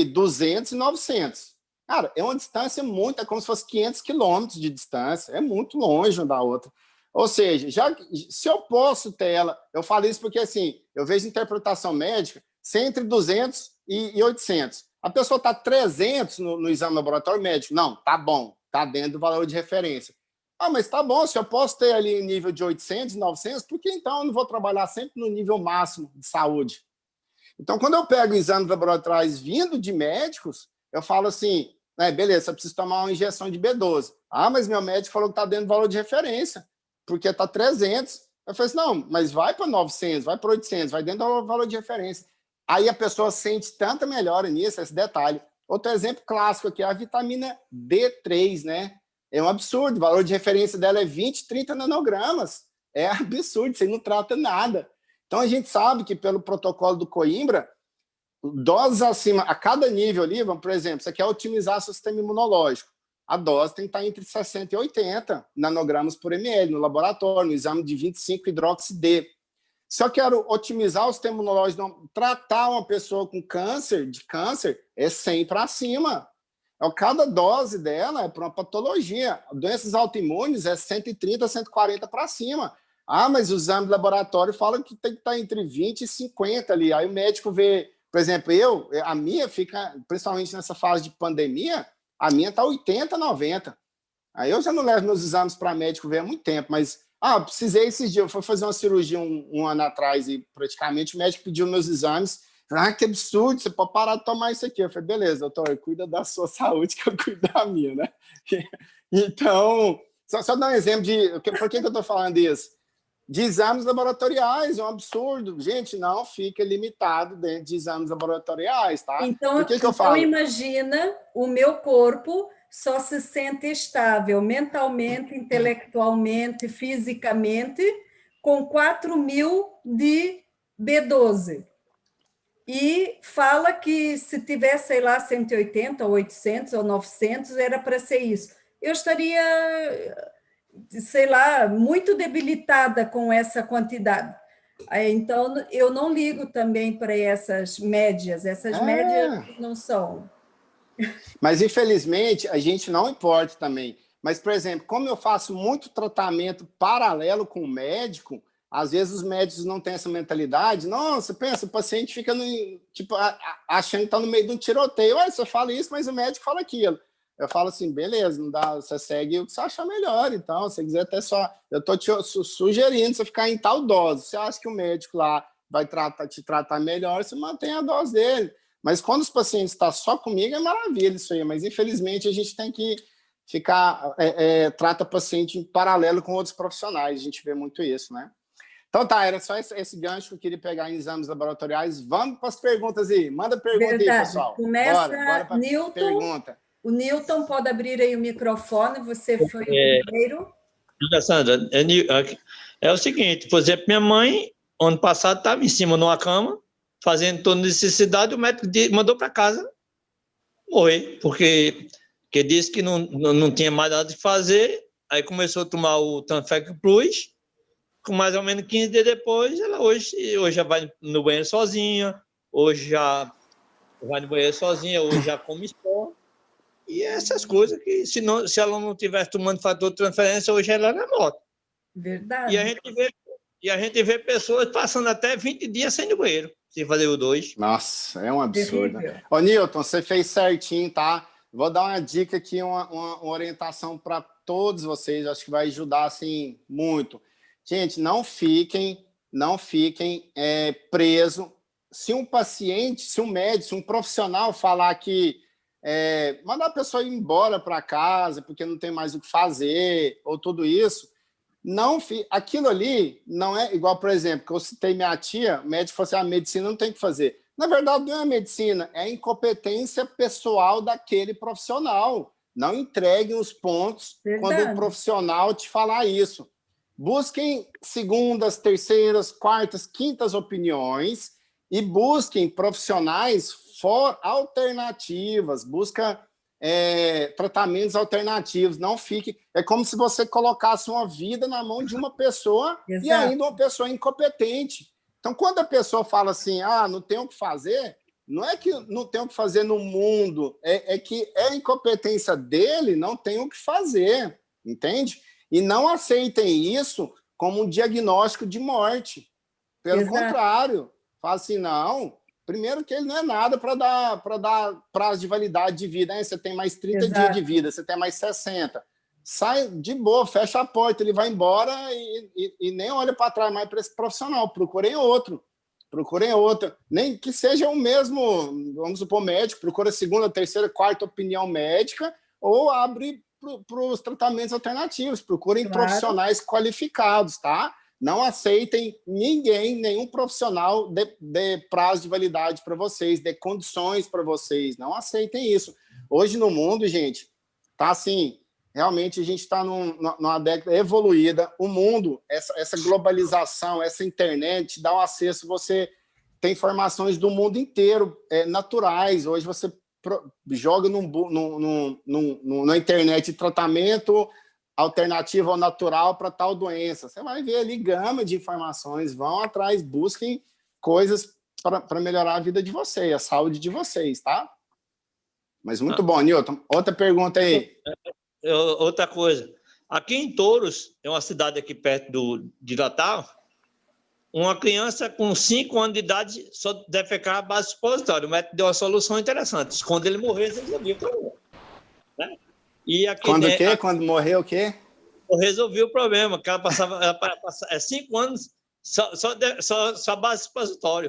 200 e 900. Cara, é uma distância muito, é como se fosse 500 quilômetros de distância, é muito longe uma da outra. Ou seja, se eu posso ter ela, eu falo isso porque assim, eu vejo interpretação médica, se é entre 200 e 800. A pessoa está 300 no exame laboratório médico. Não, tá bom, tá dentro do valor de referência. Mas tá bom, se eu posso ter ali nível de 800, 900, por que então eu não vou trabalhar sempre no nível máximo de saúde? Então, quando eu pego exames laboratoriais vindo de médicos, eu falo assim, beleza, eu preciso tomar uma injeção de B12. Mas meu médico falou que está dentro do valor de referência, porque está 300. Eu falei assim, não, mas vai para 900, vai para 800, vai dentro do valor de referência. Aí a pessoa sente tanta melhora nisso, esse detalhe. Outro exemplo clássico aqui é a vitamina D3, né? É um absurdo, o valor de referência dela é 20, 30 nanogramas. É absurdo, você não trata nada. Então, a gente sabe que pelo protocolo do Coimbra, doses acima, a cada nível ali, por exemplo, você quer otimizar seu sistema imunológico. A dose tem que estar entre 60 e 80 nanogramas por ml no laboratório, no exame de 25-hidroxi-D. Se eu quero otimizar o sistema imunológico, tratar uma pessoa com câncer, é 100 para cima. Cada dose dela é para uma patologia. Doenças autoimunes é 130, 140 para cima. Mas o exame de laboratório fala que tem que estar entre 20 e 50 ali. Aí o médico vê, por exemplo, a minha fica, principalmente nessa fase de pandemia, a minha está 80, 90. Aí eu já não levo meus exames para médico ver há muito tempo, mas precisei esses dias, eu fui fazer uma cirurgia um ano atrás e praticamente o médico pediu meus exames. Que absurdo, você pode parar de tomar isso aqui. Eu falei, beleza, doutor, cuida da sua saúde que eu cuido da minha, né? Então, só dar um exemplo por que eu estou falando isso? De exames laboratoriais, é um absurdo. Gente, não fica limitado dentro de exames laboratoriais, tá? Então, por que eu falo? Imagina, o meu corpo só se sente estável mentalmente, intelectualmente, fisicamente, com 4.000 de B12. E fala que se tivesse, sei lá, 180, ou 800, ou 900, era para ser isso. Eu estaria, sei lá, muito debilitada com essa quantidade. Então, eu não ligo também para essas médias não são. Mas, infelizmente, a gente não importa também. Mas, por exemplo, como eu faço muito tratamento paralelo com o médico, às vezes os médicos não têm essa mentalidade. Nossa, pensa, o paciente fica achando que está no meio de um tiroteio. Você fala isso, mas o médico fala aquilo. Eu falo assim, beleza, não dá, você segue o que você achar melhor. Então, se você quiser até só... Eu estou te sugerindo você ficar em tal dose. Você acha que o médico lá vai te tratar melhor, você mantém a dose dele. Mas quando os pacientes estão só comigo, é maravilha isso aí. Mas, infelizmente, a gente tem que trata paciente em paralelo com outros profissionais. A gente vê muito isso, né? Então tá, era só esse gancho que eu queria pegar em exames laboratoriais. Vamos para as perguntas aí. Manda pergunta aí, pessoal. Começa, bora para Newton. Pergunta. O Newton pode abrir aí o microfone, você foi o primeiro. Sandra, é o seguinte, por exemplo, minha mãe, ano passado, estava em cima numa cama, fazendo toda necessidade, o médico mandou para casa morrer, porque disse que não tinha mais nada de fazer, aí começou a tomar o Tanfec Plus, com mais ou menos 15 dias depois, ela hoje já vai no banheiro sozinha, hoje já vai no banheiro sozinha, hoje já come só. E essas coisas que, se ela não tivesse tomando fator de transferência, hoje ela era morta. Verdade. E a gente vê pessoas passando até 20 dias sem ir no banheiro, sem fazer o 2. Nossa, é um absurdo. Terrível. Ô, Newton, você fez certinho, tá? Vou dar uma dica aqui, uma orientação para todos vocês, acho que vai ajudar, assim, muito. Gente, não fiquem presos. Se um paciente, se um médico, se um profissional falar que mandar a pessoa ir embora para casa porque não tem mais o que fazer, ou tudo isso, aquilo ali não é igual, por exemplo, que eu citei minha tia, o médico falou assim, a medicina não tem o que fazer. Na verdade, não é a medicina, é a incompetência pessoal daquele profissional. Não entreguem os pontos quando o profissional te falar isso. Busquem segundas, terceiras, quartas, quintas opiniões e busquem profissionais alternativas, busca tratamentos alternativos, não fique... É como se você colocasse uma vida na mão de uma pessoa e ainda uma pessoa incompetente. Então, quando a pessoa fala assim, não tem o que fazer, não é que não tem o que fazer no mundo, é que é a incompetência dele, não tem o que fazer, entende? E não aceitem isso como um diagnóstico de morte. Pelo contrário, fala assim, não, primeiro que ele não é nada para dar prazo de validade de vida, né? Você tem mais 30 dias de vida, você tem mais 60. Sai de boa, fecha a porta, ele vai embora e nem olha para trás mais para esse profissional. Procurem outro. Nem que seja o mesmo, vamos supor, médico, procura segunda, terceira, quarta opinião médica ou abre para os tratamentos alternativos. Procurem profissionais qualificados, tá? Não aceitem nenhum profissional dê prazo de validade para vocês, dê condições para vocês. Não aceitem isso. Hoje no mundo, gente, tá assim... Realmente, a gente está numa década evoluída. O mundo, essa globalização, essa internet, dá um acesso, você tem informações do mundo inteiro, naturais. Hoje você joga na internet tratamento alternativo ao natural para tal doença. Você vai ver ali gama de informações, vão atrás, busquem coisas para melhorar a vida de vocês, a saúde de vocês, tá? Mas muito bom, Newton. Outra pergunta aí. Outra coisa, aqui em Touros, é uma cidade aqui perto de Natal, uma criança com 5 anos de idade só deve ficar à base supositória. O médico deu uma solução interessante. Quando ele morrer, você resolveu o problema. Né? E aqui, Quando morrer, o quê? Resolvi o problema, que ela passava 5 anos só base supositório.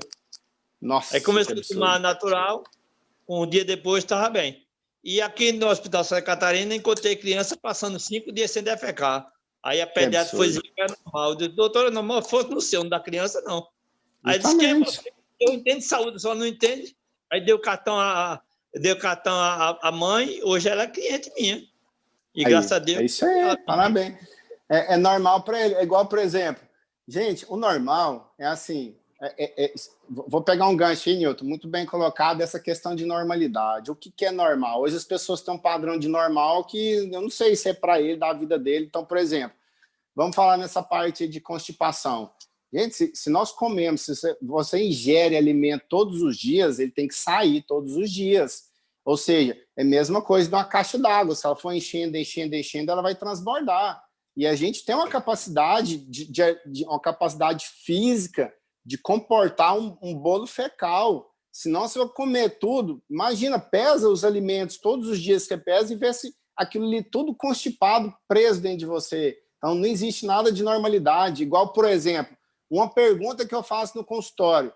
Nossa. Aí começou a tomar natural, um dia depois estava bem. E aqui no Hospital Santa Catarina, encontrei criança passando 5 dias sem defecar. Aí a pediatra foi dizer que era normal. Eu disse, doutora, normal fosse no seu, não da criança, não. Aí disse que eu entendo de saúde, só não entende. Aí deu cartão à mãe, hoje ela é cliente minha. E graças a Deus... É isso aí, parabéns. É normal para ele. É igual, por exemplo, gente, o normal é assim... Vou pegar um gancho aí, Newton, muito bem colocado, essa questão de normalidade. O que é normal? Hoje as pessoas têm um padrão de normal que eu não sei se é para ele, da vida dele. Então, por exemplo, vamos falar nessa parte de constipação. Gente, se nós comemos, se você ingere alimento todos os dias, ele tem que sair todos os dias. Ou seja, é a mesma coisa de uma caixa d'água. Se ela for enchendo, ela vai transbordar. E a gente tem uma capacidade, uma capacidade física de comportar um bolo fecal. Senão você vai comer tudo. Imagina, pesa os alimentos todos os dias que você pesa e vê se aquilo ali tudo constipado, preso dentro de você. Então, não existe nada de normalidade. Igual, por exemplo, uma pergunta que eu faço no consultório.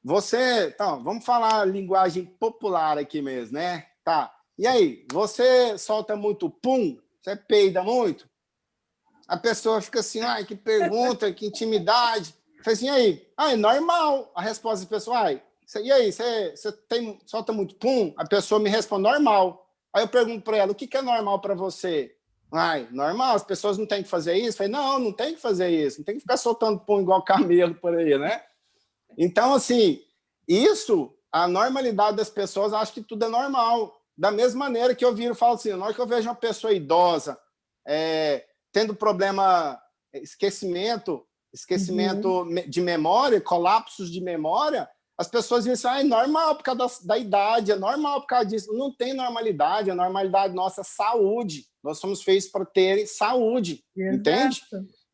Vamos falar linguagem popular aqui mesmo, né? Tá. E aí, você solta muito pum? Você peida muito? A pessoa fica assim, que pergunta, que intimidade. Falei assim, e aí? É normal. A resposta da pessoa, e aí, você solta muito pum? A pessoa me responde, normal. Aí eu pergunto para ela, o que é normal para você? Normal, as pessoas não têm que fazer isso? Falei, não tem que fazer isso. Não tem que ficar soltando pum igual camelo por aí, né? Então, assim, a normalidade das pessoas, acho que tudo é normal. Da mesma maneira que eu viro e falo assim, na hora que eu vejo uma pessoa idosa tendo problema, esquecimento de memória, colapsos de memória, as pessoas dizem assim, é normal por causa da idade, é normal por causa disso. Não tem normalidade, a normalidade nossa é saúde. Nós somos feitos para ter saúde, entende?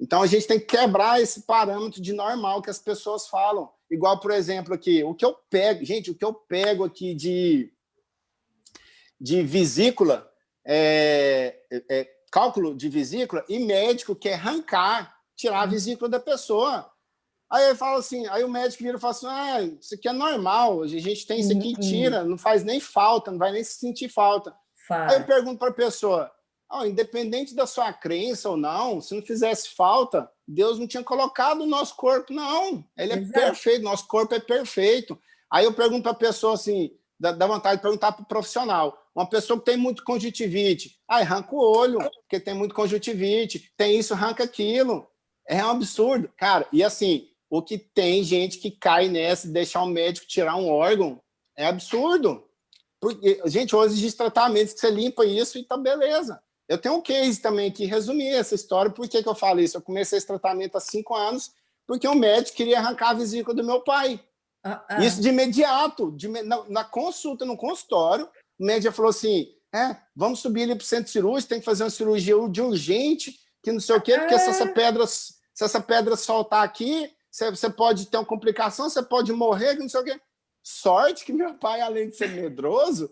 Então, a gente tem que quebrar esse parâmetro de normal que as pessoas falam. Igual, por exemplo, aqui, o que eu pego aqui de vesícula, cálculo de vesícula, e médico quer arrancar, tirar a vesícula da pessoa. Aí ele fala assim, aí o médico vira e fala assim, isso aqui é normal, a gente tem isso aqui e tira, não faz nem falta, não vai nem se sentir falta. Aí eu pergunto para a pessoa, independente da sua crença ou não, se não fizesse falta, Deus não tinha colocado o nosso corpo, não. Ele é perfeito, nosso corpo é perfeito. Aí eu pergunto para a pessoa assim, dá vontade de perguntar para o profissional, uma pessoa que tem muito conjuntivite, arranca o olho, porque tem muito conjuntivite, tem isso, arranca aquilo. É um absurdo, cara. E assim, o que tem gente que cai nessa e deixar o médico tirar um órgão é absurdo. Porque, gente, hoje existe tratamentos que você limpa isso e tá beleza. Eu tenho um case também que resumir essa história. Por que eu falo isso? Eu comecei esse tratamento há 5 anos porque o médico queria arrancar a vesícula do meu pai. Isso de imediato, na consulta, no consultório, o médico falou assim, vamos subir ele para o centro cirúrgico, tem que fazer uma cirurgia de urgente, que não sei o quê, porque se essa pedra soltar aqui, você pode ter uma complicação, você pode morrer, que não sei o quê. Sorte que meu pai, além de ser medroso,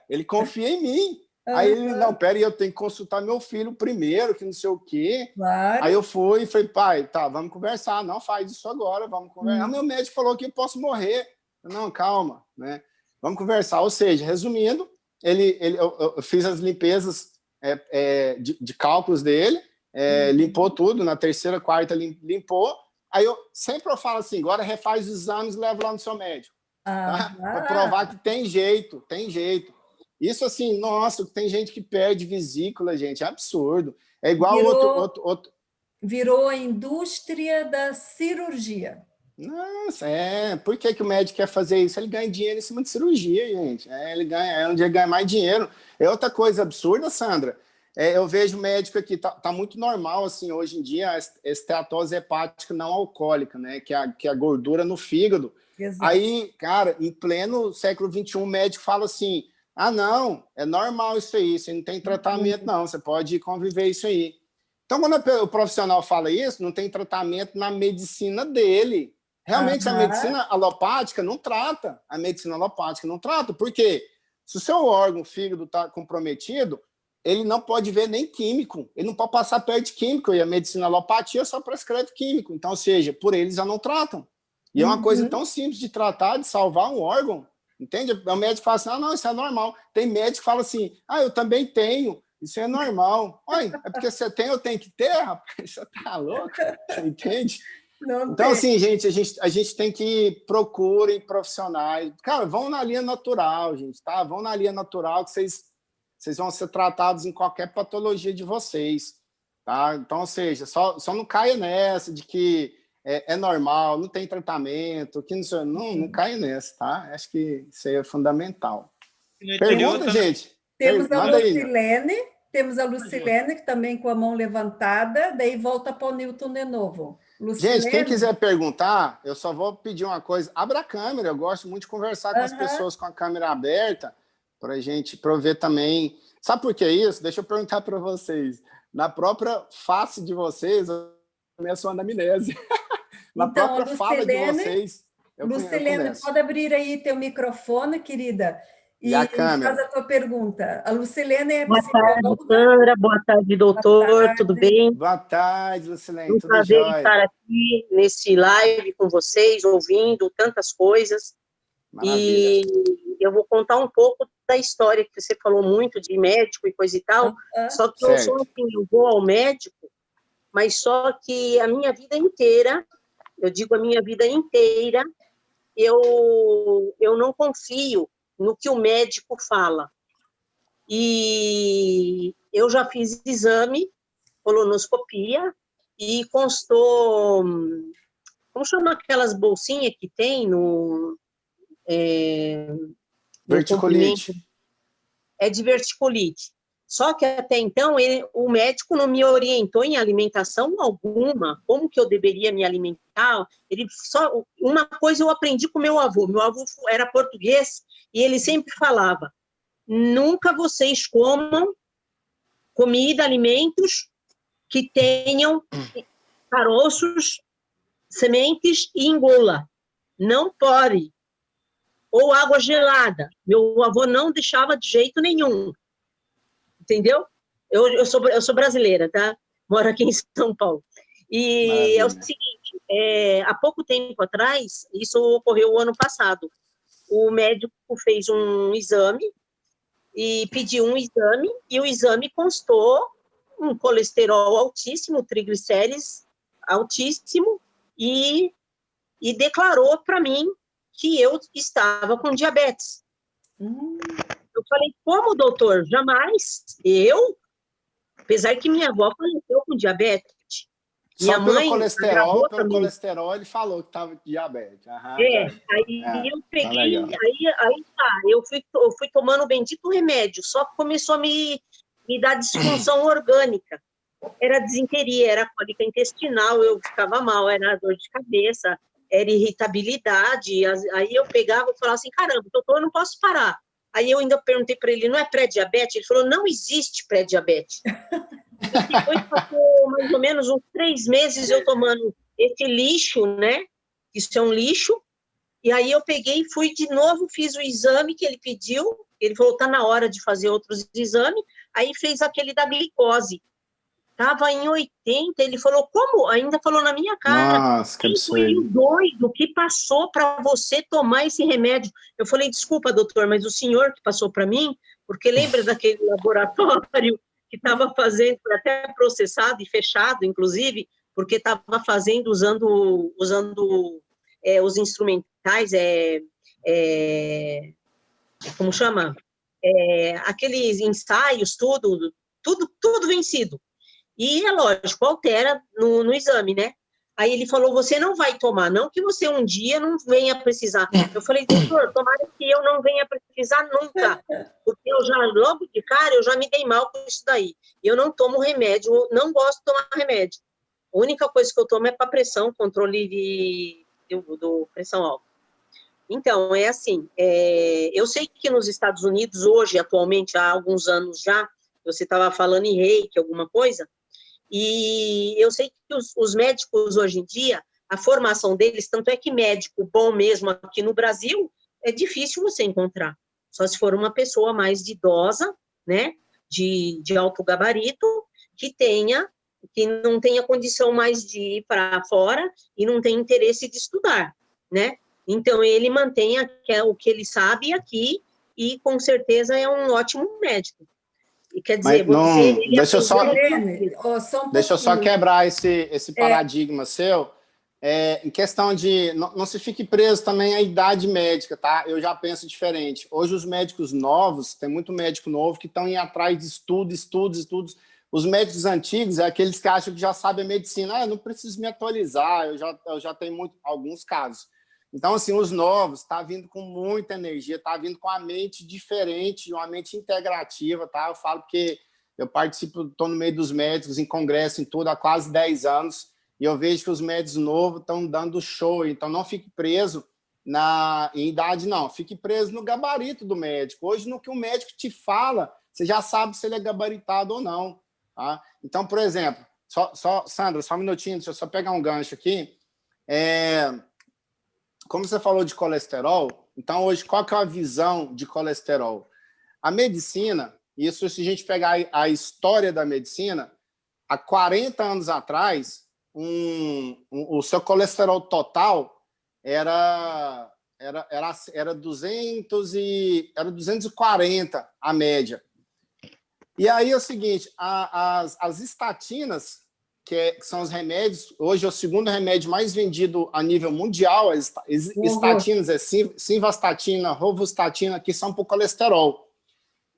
ele confia em mim. Aí ele, não, pera aí, eu tenho que consultar meu filho primeiro, que não sei o quê. Aí eu fui e falei, pai, tá, vamos conversar. Não, faz isso agora, vamos conversar. Meu médico falou que eu posso morrer. Não, calma, né? Vamos conversar. Ou seja, resumindo, eu fiz as limpezas de cálculos dele, limpou tudo, na terceira, quarta limpou. Aí eu sempre falo assim, agora refaz os exames e leva lá no seu médico. Tá? Para provar que tem jeito, tem jeito. Isso assim, nossa, tem gente que perde vesícula, gente, é absurdo. É igual outro... Virou a indústria da cirurgia. Nossa, por que o médico quer fazer isso? Ele ganha dinheiro em cima de cirurgia, gente. É onde ele ganha mais dinheiro. É outra coisa absurda, Sandra. Eu vejo médico aqui, tá muito normal, assim, hoje em dia, a esteatose hepática não alcoólica, né? Que é a gordura no fígado. Exato. Aí, cara, em pleno século XXI, o médico fala assim, não, é normal isso aí, você não tem tratamento, não, você pode conviver isso aí. Então, quando o profissional fala isso, não tem tratamento na medicina dele. Realmente, a medicina alopática não trata. A medicina alopática não trata. Por quê? Se o seu órgão, o fígado, está comprometido, ele não pode ver nem químico. Ele não pode passar perto de químico. E a medicina alopatia só prescreve químico. Então, ou seja, por eles já não tratam. E é uma coisa tão simples de tratar, de salvar um órgão. Entende? O médico fala assim, não, isso é normal. Tem médico que fala assim, eu também tenho. Isso é normal. Olha, é porque você tem, eu tenho que ter, rapaz. Você tá louco? Você entende? Então, assim, gente, a gente tem que procurem profissionais. Cara, vão na linha natural, gente, tá? Vão na linha natural que vocês vão ser tratados em qualquer patologia de vocês, tá? Então, ou seja, só não caia nessa de que é normal, não tem tratamento, que não caia nessa, tá? Acho que isso aí é fundamental. Pergunta, gente. Temos a Lucilene, que também com a mão levantada, daí volta para o Newton de novo. Lucilene. Gente, quem quiser perguntar, eu só vou pedir uma coisa. Abra a câmera, eu gosto muito de conversar com as pessoas com a câmera aberta, para eu ver também. Sabe por que isso? Deixa eu perguntar para vocês. Na própria face de vocês, eu começo a anamnese. Na própria fala de vocês. Lucilene, pode abrir aí teu microfone, querida. E a câmera. Faz a tua pergunta. A Lucilene é Boa tarde, Sandra. Boa tarde, doutor. Boa tarde. Tudo bem? Boa tarde, Lucilene. Um prazer estar aqui nesse live com vocês, ouvindo tantas coisas. Maravilha. E eu vou contar um pouco da história que você falou muito de médico e coisa e tal. Só que eu sou assim, eu vou ao médico, mas só que a minha vida inteira, eu digo a minha vida inteira, eu não confio no que o médico fala. E eu já fiz exame, colonoscopia, e constou, como chama aquelas bolsinhas que tem no... verticulite. É de verticulite. Só que até então o médico não me orientou em alimentação alguma, como que eu deveria me alimentar. Uma coisa eu aprendi com meu avô era português e ele sempre falava: nunca vocês comam comida, alimentos que tenham caroços, sementes e engola. Não pode. Ou água gelada. Meu avô não deixava de jeito nenhum. Entendeu? Eu sou brasileira, tá? Moro aqui em São Paulo. E Maravilha. é o seguinte, há pouco tempo atrás, isso ocorreu o ano passado, o médico fez um exame e pediu um exame, e o exame constou um colesterol altíssimo, triglicérides altíssimo, e declarou para mim que eu estava com diabetes. Eu falei: como, doutor? Jamais. Eu? Apesar que minha avó faleceu com diabetes. Minha mãe pelo colesterol, ele falou que estava com diabetes. Eu peguei, eu fui tomando o bendito remédio, só que começou a me dar disfunção orgânica. Era disenteria, era cólica intestinal, eu ficava mal, era dor de cabeça, era irritabilidade. Aí eu pegava e falava assim: caramba, doutor, eu não posso parar. Aí eu ainda perguntei para ele: não é pré-diabetes? Ele falou: não existe pré-diabetes. E depois passou mais ou menos uns 3 meses eu tomando esse lixo, né? Isso é um lixo. E aí eu peguei e fui de novo, fiz o exame que ele pediu. Ele falou: tá na hora de fazer outros exames. Aí fez aquele da glicose. Tava em 80, ele falou: como? Ainda falou na minha cara. Nossa, que absurdo. Quem foi o doido que passou para você tomar esse remédio? Eu falei: desculpa, doutor, mas o senhor que passou para mim, porque lembra daquele laboratório que estava fazendo, até processado e fechado, inclusive, porque estava fazendo, usando os instrumentais, como chama? Aqueles ensaios, tudo vencido. E, é lógico, altera no exame, né? Aí ele falou: você não vai tomar, não que você um dia não venha precisar. Eu falei: doutor, tomara que eu não venha precisar nunca, porque logo de cara, eu já me dei mal com isso daí. Eu não tomo remédio, não gosto de tomar remédio. A única coisa que eu tomo é para pressão, controle do pressão alta. Então, é assim, eu sei que nos Estados Unidos, hoje, atualmente, há alguns anos já, você estava falando em reiki, alguma coisa, e eu sei que os médicos, hoje em dia, a formação deles, tanto é que médico bom mesmo aqui no Brasil, é difícil você encontrar. Só se for uma pessoa mais idosa, né, de alto gabarito, que não tenha condição mais de ir para fora e não tem interesse de estudar, né? Então, ele mantém o que ele sabe aqui e, com certeza, é um ótimo médico. E quer dizer, deixa eu só quebrar esse paradigma seu. Em questão de... Não se fique preso também à idade médica, tá? Eu já penso diferente. Hoje, os médicos novos, tem muito médico novo que estão indo atrás de estudos. Os médicos antigos é aqueles que acham que já sabem a medicina. Eu não preciso me atualizar, eu já tenho alguns casos. Então, assim, os novos estão vindo com muita energia, estão vindo com a mente diferente, uma mente integrativa, tá? Eu falo porque eu participo, estou no meio dos médicos, em congresso, em tudo, há quase 10 anos, e eu vejo que os médicos novos estão dando show. Então, não fique preso em idade, não. Fique preso no gabarito do médico. Hoje, no que o médico te fala, você já sabe se ele é gabaritado ou não. Tá? Então, por exemplo, Sandra, só um minutinho, deixa eu só pegar um gancho aqui. Como você falou de colesterol, então hoje qual que é a visão de colesterol? A medicina, isso se a gente pegar a história da medicina, há 40 anos atrás, o seu colesterol total era 240 a média. E aí é o seguinte, as estatinas, que são os remédios, hoje é o segundo remédio mais vendido a nível mundial, as estatinas, simvastatina, rosuvastatina, que são para o colesterol.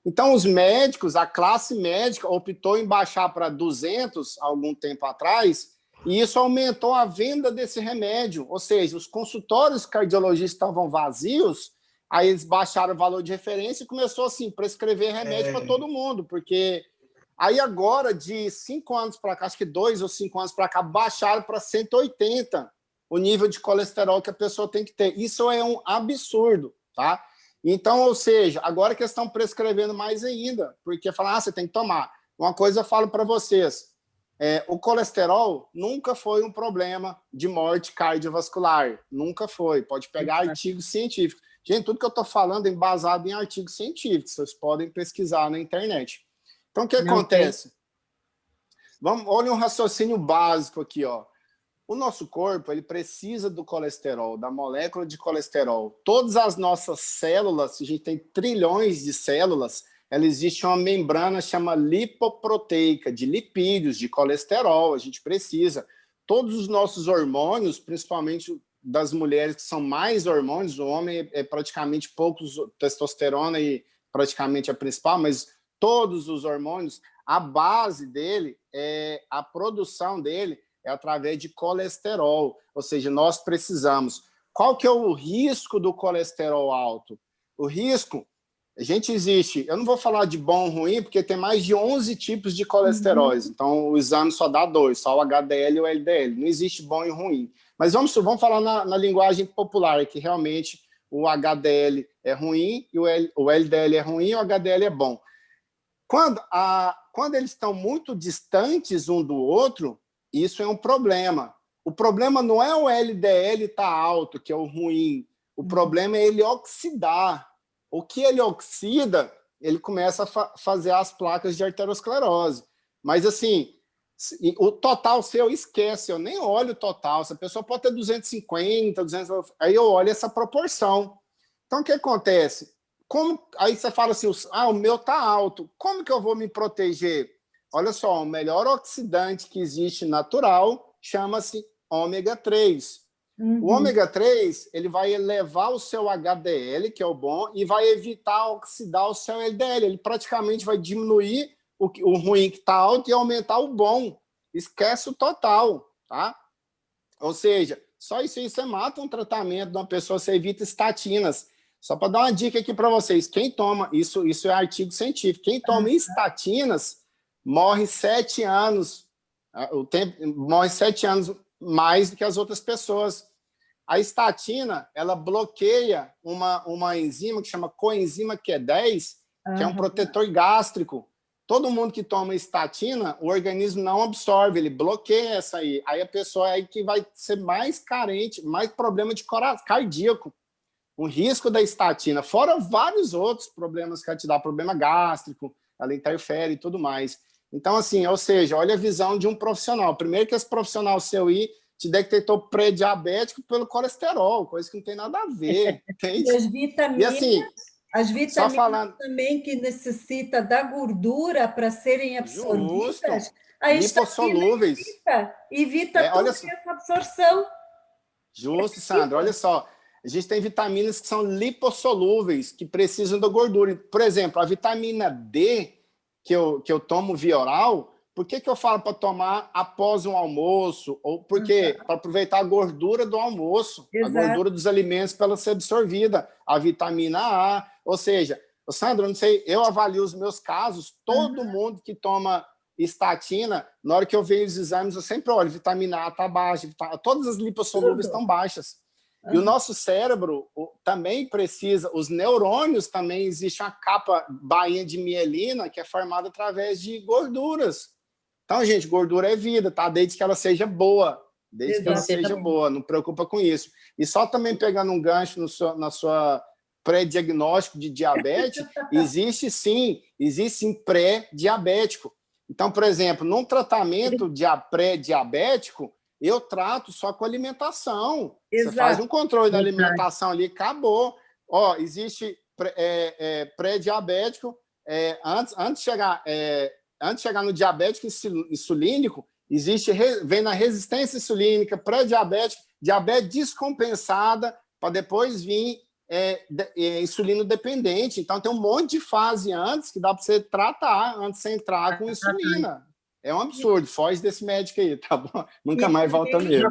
Então, os médicos, a classe médica, optou em baixar para 200 algum tempo atrás, e isso aumentou a venda desse remédio, ou seja, os consultórios cardiologistas estavam vazios, Aí eles baixaram o valor de referência e começou assim, prescrever remédio para todo mundo, porque aí agora, de 5 anos para cá, acho que 2 ou 5 anos para cá, baixaram para 180 o nível de colesterol que a pessoa tem que ter. Isso é um absurdo, tá? Então, ou seja, agora que eles estão prescrevendo mais ainda, porque falam, você tem que tomar. Uma coisa eu falo para vocês, o colesterol nunca foi um problema de morte cardiovascular, nunca foi. Pode pegar artigos científicos. Gente, tudo que eu estou falando é embasado em artigos científicos, vocês podem pesquisar na internet. Então, o que acontece? Olha um raciocínio básico aqui, ó. O nosso corpo, ele precisa do colesterol, da molécula de colesterol. Todas as nossas células, a gente tem trilhões de células, ela existe uma membrana chamada lipoproteica, de lipídios, de colesterol, a gente precisa. Todos os nossos hormônios, principalmente das mulheres que são mais hormônios, o homem é praticamente poucos, testosterona e praticamente a principal, mas todos os hormônios, a base dele, a produção dele, é através de colesterol, ou seja, nós precisamos. Qual que é o risco do colesterol alto? O risco, eu não vou falar de bom ou ruim, porque tem mais de 11 tipos de colesteróis, então o exame só dá 2, só o HDL e o LDL, não existe bom e ruim. Mas vamos falar na linguagem popular, que realmente o HDL é ruim, e o LDL é ruim e o HDL é bom. Quando eles estão muito distantes um do outro, isso é um problema. O problema não é o LDL estar alto, que é o ruim. O problema é ele oxidar. O que ele oxida, ele começa a fazer as placas de arteriosclerose. Mas, assim, o total seu, esquece, eu nem olho o total. Se a pessoa pode ter 250, 200, aí eu olho essa proporção. Então, o que acontece? Aí você fala assim, o meu está alto. Como que eu vou me proteger? Olha só, o melhor oxidante que existe natural chama-se ômega 3. O ômega 3, ele vai elevar o seu HDL, que é o bom, e vai evitar oxidar o seu LDL. Ele praticamente vai diminuir o ruim que está alto e aumentar o bom. Esquece o total, tá? Ou seja, só isso aí você mata um tratamento de uma pessoa, você evita estatinas. Só para dar uma dica aqui para vocês, quem toma, isso é artigo científico, quem toma estatinas morre 7 anos, morre 7 anos mais do que as outras pessoas. A estatina, ela bloqueia uma enzima que chama coenzima Q10, que é um protetor gástrico. Todo mundo que toma estatina, o organismo não absorve, ele bloqueia essa aí. Aí a pessoa é aí que vai ser mais carente, mais problema de cardíaco. O risco da estatina, fora vários outros problemas que ela te dá, problema gástrico, ela interfere e tudo mais. Então, assim, ou seja, olha a visão de um profissional. Primeiro que esse profissional seu aí te detectou pré-diabético pelo colesterol, coisa que não tem nada a ver. E as vitaminas, e assim, as vitaminas falando, também que necessita da gordura para serem absorvidas, a lipossolúveis. Evita toda essa absorção. Justo, Sandra, olha só. A gente tem vitaminas que são lipossolúveis, que precisam da gordura. Por exemplo, a vitamina D, que eu tomo via oral, por que eu falo para tomar após um almoço? Ou porque para aproveitar a gordura do almoço, a gordura dos alimentos para ela ser absorvida, a vitamina A. Ou seja, Sandra, não sei, eu avalio os meus casos, todo mundo que toma estatina, na hora que eu vejo os exames, eu sempre olho, vitamina A está baixa, todas as lipossolúveis estão baixas. E o nosso cérebro também precisa, os neurônios também, existe uma capa bainha de mielina que é formada através de gorduras. Então, gente, gordura é vida, tá? Desde que ela seja boa. Desde que ela seja boa, não preocupa com isso. E só também pegando um gancho na sua pré-diagnóstico de diabetes, existe sim pré-diabético. Então, por exemplo, num tratamento de pré-diabético, eu trato só com alimentação. Exato. Você faz um controle da alimentação ali, acabou. Ó, existe pré-diabético, antes de chegar no diabético insulínico, vem na resistência insulínica, pré-diabético, diabetes descompensada, para depois vir insulino dependente. Então, tem um monte de fase antes que dá para você tratar, antes de você entrar com insulina. É um absurdo, foge desse médico aí, tá bom? Nunca mais volta nele.